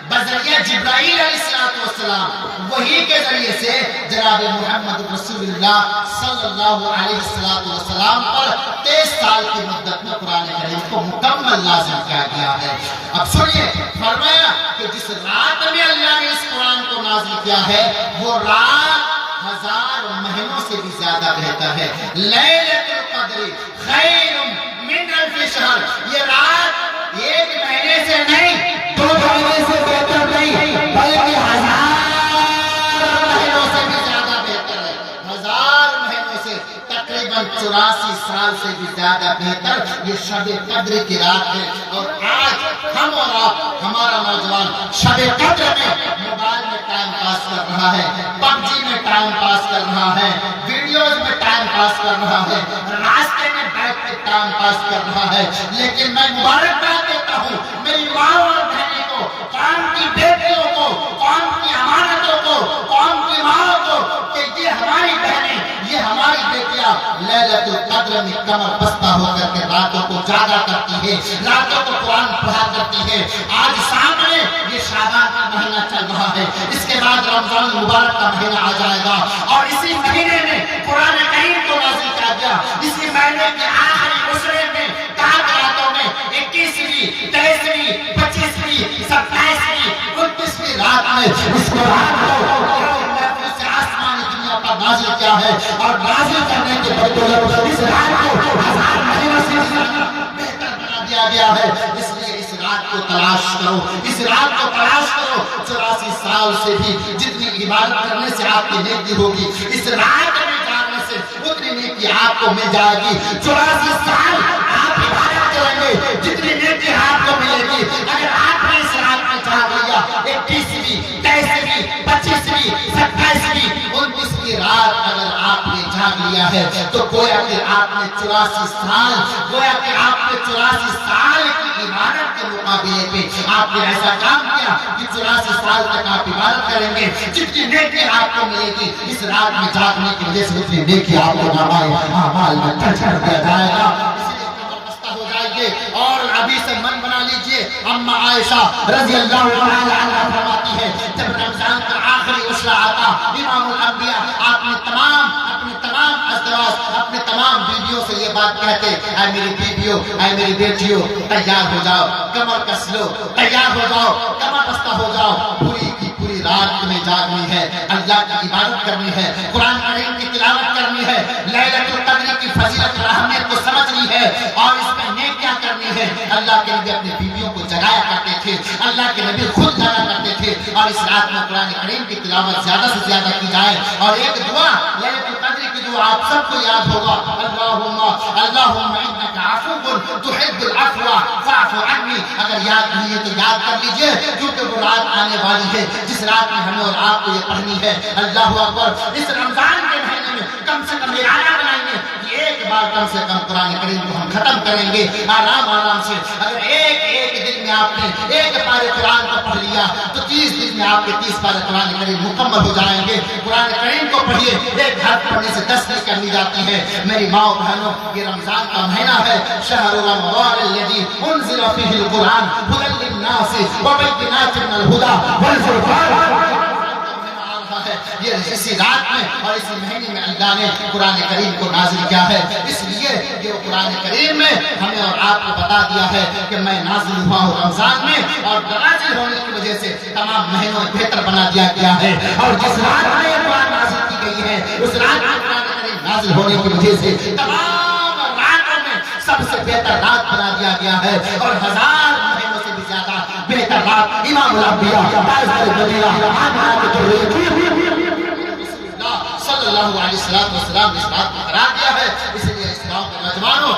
بذریعہ جبرائیل علیہ السلام وحی کے ذریعے سے جناب محمد رسول اللہ صلی اللہ علیہ وسلم پر 23 سال کی مدت میں قرآن کریم کو مکمل نازل کیا گیا ہے۔ اب سنیے، فرمایا کہ جس رات میں اللہ نے اس قرآن کو نازل کیا ہے وہ رات 1000 مہینوں سے بھی زیادہ بہتر ہے۔ لیلۃ القدر خیر من الف شہر، یہ رات 1 مہینے سے نہیں، 2 مہینے سے بہتر نہیں، بلکہ 1000 مہینوں سے بھی زیادہ بہتر ہے۔ 1000 مہینوں سے تقریباً 84 سال سے بھی زیادہ بہتر یہ شب قدر کی رات ہے۔ اور آج ہم اور آپ، ہمارا نوجوان شب قدر میں موبائل میں ٹائم پاس کر رہا ہے، پب جی میں ٹائم پاس کر رہا ہے، ویڈیوز میں ٹائم پاس کر رہا ہے، راستے میں بیٹھ کے ٹائم پاس کر رہا ہے۔ لیکن میں مبارکباد دیتا ہوں میری ماں اور بہنوں کو، قوم کی بیٹیوں کو، قوم کی امانتوں کو، قوم کی ماں کو، کہ یہ ہماری بہنیں، یہ ہماری بیٹیاں لیلۃ القدر میں کمر بستہ ہو کر کے راتوں کو جاگا کرتی ہے، راتوں کو قرآن پڑھا کرتی ہے۔ آج سامنے یہ شعبان کا مہینہ چل رہا ہے، اس کے بعد رمضان المبارک کا مہینہ آ جائے گا، اور اسی مہینے میں قرآن کریم کو نازل کیا گیا۔ اسی مہینے کے آخری عشرے میں 4 راتوں میں 21ویں، 23ویں، 25ویں، 27ویں، 29ویں رات میں اس قرآن کو آسمانی دنیا پر نازل کیا ہے، اور نازل کرنے کے بدولت اس رات کو 1000 مہینوں سے بہتر بنا دیا گیا ہے۔ اس لیے اس رات کو تلاش کرو، اس رات کو تلاش کرو۔ 84 سال سے بھی جتنی عبادت کرنے سے آپ کی نیکی ہوگی، اس رات میں جاگنے سے اتنی نیکی آپ کو مل جائے گی۔ 84 سال آپ عبادت کریں گے، جتنی نیکی آپ کو ملے گی۔ اگر آپ نے اس رات میں جاگ لیا 21ویں، 23ویں، 25ویں، 27ویں، 29ویں رات اگر آپ نے جاگ لیا ہے تو گویا کہ آپ نے 84 سال، گویا کہ آپ نے 84 سال کی عبادت کے مقابلے پہ آپ نے ایسا کام کیا کہ 84 سال تک آپ عبادت کریں گے۔ جتنی نیکی آپ کو ملے گی اس رات میں جاگنے کی وجہ سے اتنی نیکی آپ کو نامۂ اعمال میں درج کر دیا جائے گا۔ ہو جائیے اور ابھی سے من بنا لیجئے۔ اما عائشہ رضی اللہ عنہا فرماتی ہے جب رمضان کا آخری عشرہ آتا، امام الانبیاء اپنے تمام ازواج، اپنے تمام بیویوں سے یہ بات کہتے، اے میری بیویوں، اے میری بیٹیوں، تیار ہو جاؤ، کمر کس لو، تیار ہو جاؤ، کمر بستہ ہو جاؤ۔ پوری کی پوری رات تمہیں جاگنی ہے، اللہ کی عبادت کرنی ہے، قرآن کریم کی تلاوت کرنی ہے، لیلۃ القدر کی فضیلت اور اہمیت کو سمجھنی ہے، اور اس میں نیکیاں کرنی ہے۔ اللہ کے نبی اپنی بیویوں کو جگایا کرتے تھے، اللہ کے نبی خود جاگا کرتے تھے، اور اس رات میں قرآن کریم کی تلاوت زیادہ سے زیادہ کی جائے۔ اور ایک دعا لیلۃ القدر کی جو آپ سب کو یاد ہوگا، اللہم انک عفو تحب العفو فاعف عنی۔ اگر یاد نہیں ہے تو یاد کر لیجئے، کیونکہ وہ رات آنے والی ہے جس رات میں ہمیں اور آپ کو یہ پڑھنی ہے۔ اللہ اکبر۔ اس رمضان کے مہینے میں کم سے کم ارادہ بنائیں گے کہ ایک بار کم سے کم قرآن کریم کو ہم ختم کریں گے آرام سے۔ اگر ایک دن میں آپ نے ایک پارے قرآن کو پڑھ لیا تو 30 دن میں آپ کے 30 پارے قرآن کریم مکمل ہو جائیں گے۔ قرآن کریم کو پڑھیے، ایک حرف پڑھنے سے 10 نیکی مل جاتی ہے۔ میری ماں و بہنوں، یہ رمضان کا مہینہ ہے، شہر رمضان الذی انزل فیہ القرآن ھدی للناس وبینات من الھدی والفرقان۔ یہ اسی رات میں اور اسی مہینے میں اللہ نے قرآن کریم کو نازل کیا ہے، اس لیے یہ قرآن کریم میں ہمیں اور آپ کو بتا دیا ہے کہ میں نازل ہوا ہوں رمضان میں، اور نازل ہونے کی وجہ سے تمام مہینوں میں بہتر بنا دیا گیا ہے۔ اور جس رات میں یہ قرآن نازل کی گئی ہے اس رات میں قرآن کریم نازل ہونے کی وجہ سے تمام راتوں میں سب سے بہتر رات بنا دیا گیا ہے، اور 1000 مہینوں سے بھی زیادہ بہتر رات امام الانبیاء صلی اللہ علیہ وسلم نے اس بات کو قرار دیا ہے۔ اس لیے اسلام کے نوجوانوں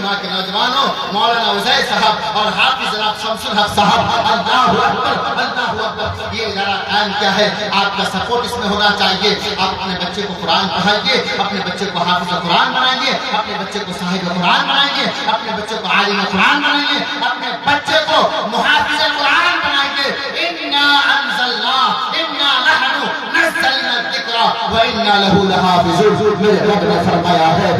مجمع کے نوجوانوں، مولانا عزیر صاحب اور حافظ جناب شمس الحق صاحب، اللہ اکبر اللہ اکبر، یہ ادارہ قائم کیا ہے، آپ کا سپورٹ اس میں ہونا چاہیے۔ آپ اپنے بچے کو قرآن پڑھائیے، اپنے بچے کو حافظ قرآن بنائیں گے، اپنے بچے کو صاحب قرآن بنائیں گے، اپنے بچے کو عالم قرآن بنائیں گے، اپنے بچے کو محافظ قرآن بنائیں گے۔ انا انزلنا انا نحن نزلنا الذکر وانا له لحافظون، میرے رب نے فرمایا ہے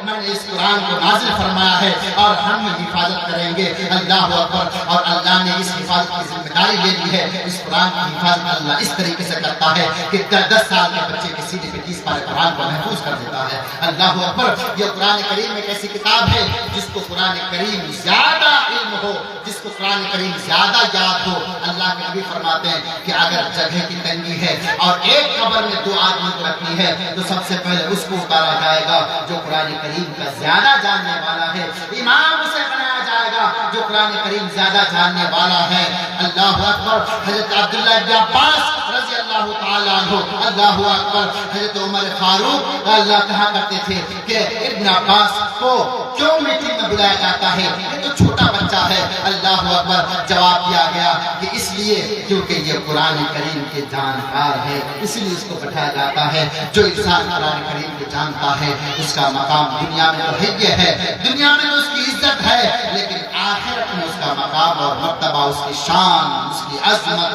میں نے اس قرآن کو نازل فرمایا ہے اور ہم حفاظت کریں گے۔ اللہ اکبر، اور اللہ نے اس حفاظت کی ذمہ داری لے لی ہے۔ اس قرآن کی حفاظت اللہ اس طریقے سے کرتا ہے کہ 10 سال کے بچے کے سینے پہ 30 پارے قرآن کو محفوظ کر دیتا ہے۔ اللہ اکبر، یہ قرآن کریم ایک ایسی کتاب ہے جس کو قرآن کریم زیادہ علم ہو، جس کو قرآن کریم زیادہ یاد ہو، اللہ کے نبی فرماتے ہیں کہ اگر جگہ کی تنگی ہے اور ایک قبر میں 2 آدمی کو رکھنی ہے تو سب سے پہلے اس کو اتارا جائے گا جو قرآن کریم کا زیادہ جاننے والا ہے، امام اسے بنایا جائے گا جو قرآن کریم زیادہ جاننے والا ہے۔ اللہ اکبر، حضرت عبداللہ ابن عباس رضی اللہ تعالیٰ عنہ، اللہ اکبر، حضرت عمر فاروق اللہ کہا کرتے تھے کہ ابن عباس کو کیوں میٹنگ میں بلایا جاتا ہے، یہ تو چھوٹا بچہ ہے۔ اللہ اکبر، جواب دیا گیا کہ اس لیے کیونکہ یہ قرآن کریم کے جانکار ہے، اس لیے اس کو بٹھایا جاتا ہے۔ جو انسان قرآن کریم کو جانتا ہے اس کا مقام دنیا میں تو ہے ہے، دنیا میں تو اس کی عزت ہے، لیکن آخرت میں اس کا مقام اور مرتبہ، اس کی شان، اس کی عظمت،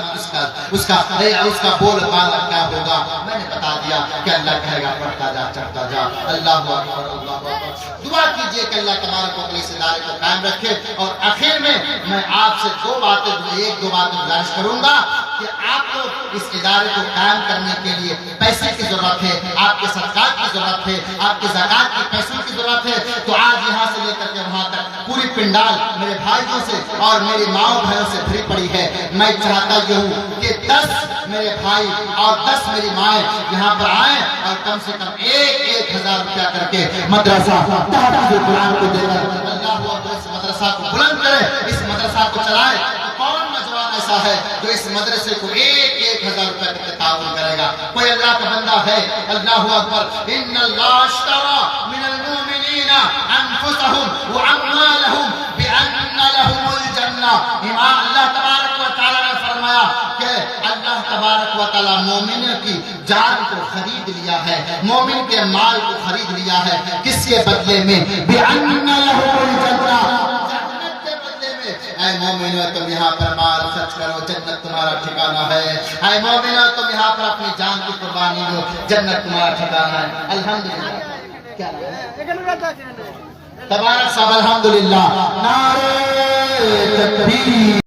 اس کا بول بالا کیا ہوگا، میں نے بتا دیا کہ اللہ کہے گا پڑھتا جا چڑھتا جا۔ اللہ اکبر اللہ اکبر، دعا کیجئے کہ اللہ تبارک و تعالی اس ادارے کو قائم رکھے۔ اور آخر میں میں آپ سے 2 باتیں گزارش کروں گا کہ آپ کو اس ادارے کو قائم کرنے کے لیے پیسے کی ضرورت ہے، آپ کے صدقات کی ضرورت ہے، آپ کے زکات کے پیسوں کی ضرورت ہے، تو آج یہاں سے لے کر کے وہاں تک پوری پنڈال میرے بھائیوں سے اور میری ماؤں بہنوں سے بھری پڑی ہے۔ میں چاہتا یہ ہوں کہ 10 میرے بھائی اور 10 میری مائیں یہاں پر آئیں اور کم سے کم 1,000 روپیہ کر کے مدرسہ تحفظ قرآن کو دے کر اللہ اکبر اس مدرسہ کو بلند کرے، اس مدرسہ کو چلائے۔ تو کون نوجوان ایسا ہے جو اس مدرسے کو 1,000 روپے کا تعاون کرے گا؟ کوئی اللہ کا بندہ ہے؟ اللہ اکبر، ان اللہ اشترى من المؤمنین انفسهم واموالهم بان لهم الجنہ۔ امام اللہ تبارک و تعالی نے فرمایا کہ اللہ تبارک و تعالی مومنوں کی جان کو خرید لیا ہے، مومن کے مال کو خرید لیا ہے، کس کے بدلے میں؟ بان لهم الجنہ، جنت کے بدلے میں۔ اے مومنوں، تم یہاں پر مال خرچ کرو، جنت تمہارا ٹھکانہ ہے۔ اے مومنوں، تم یہاں پر اپنی جان کی قربانی دو، جنت تمہارا ٹھکانہ ہے۔ الحمدللہ، کیا تبارک صاحب، الحمدللہ، نعرہ تکبیر۔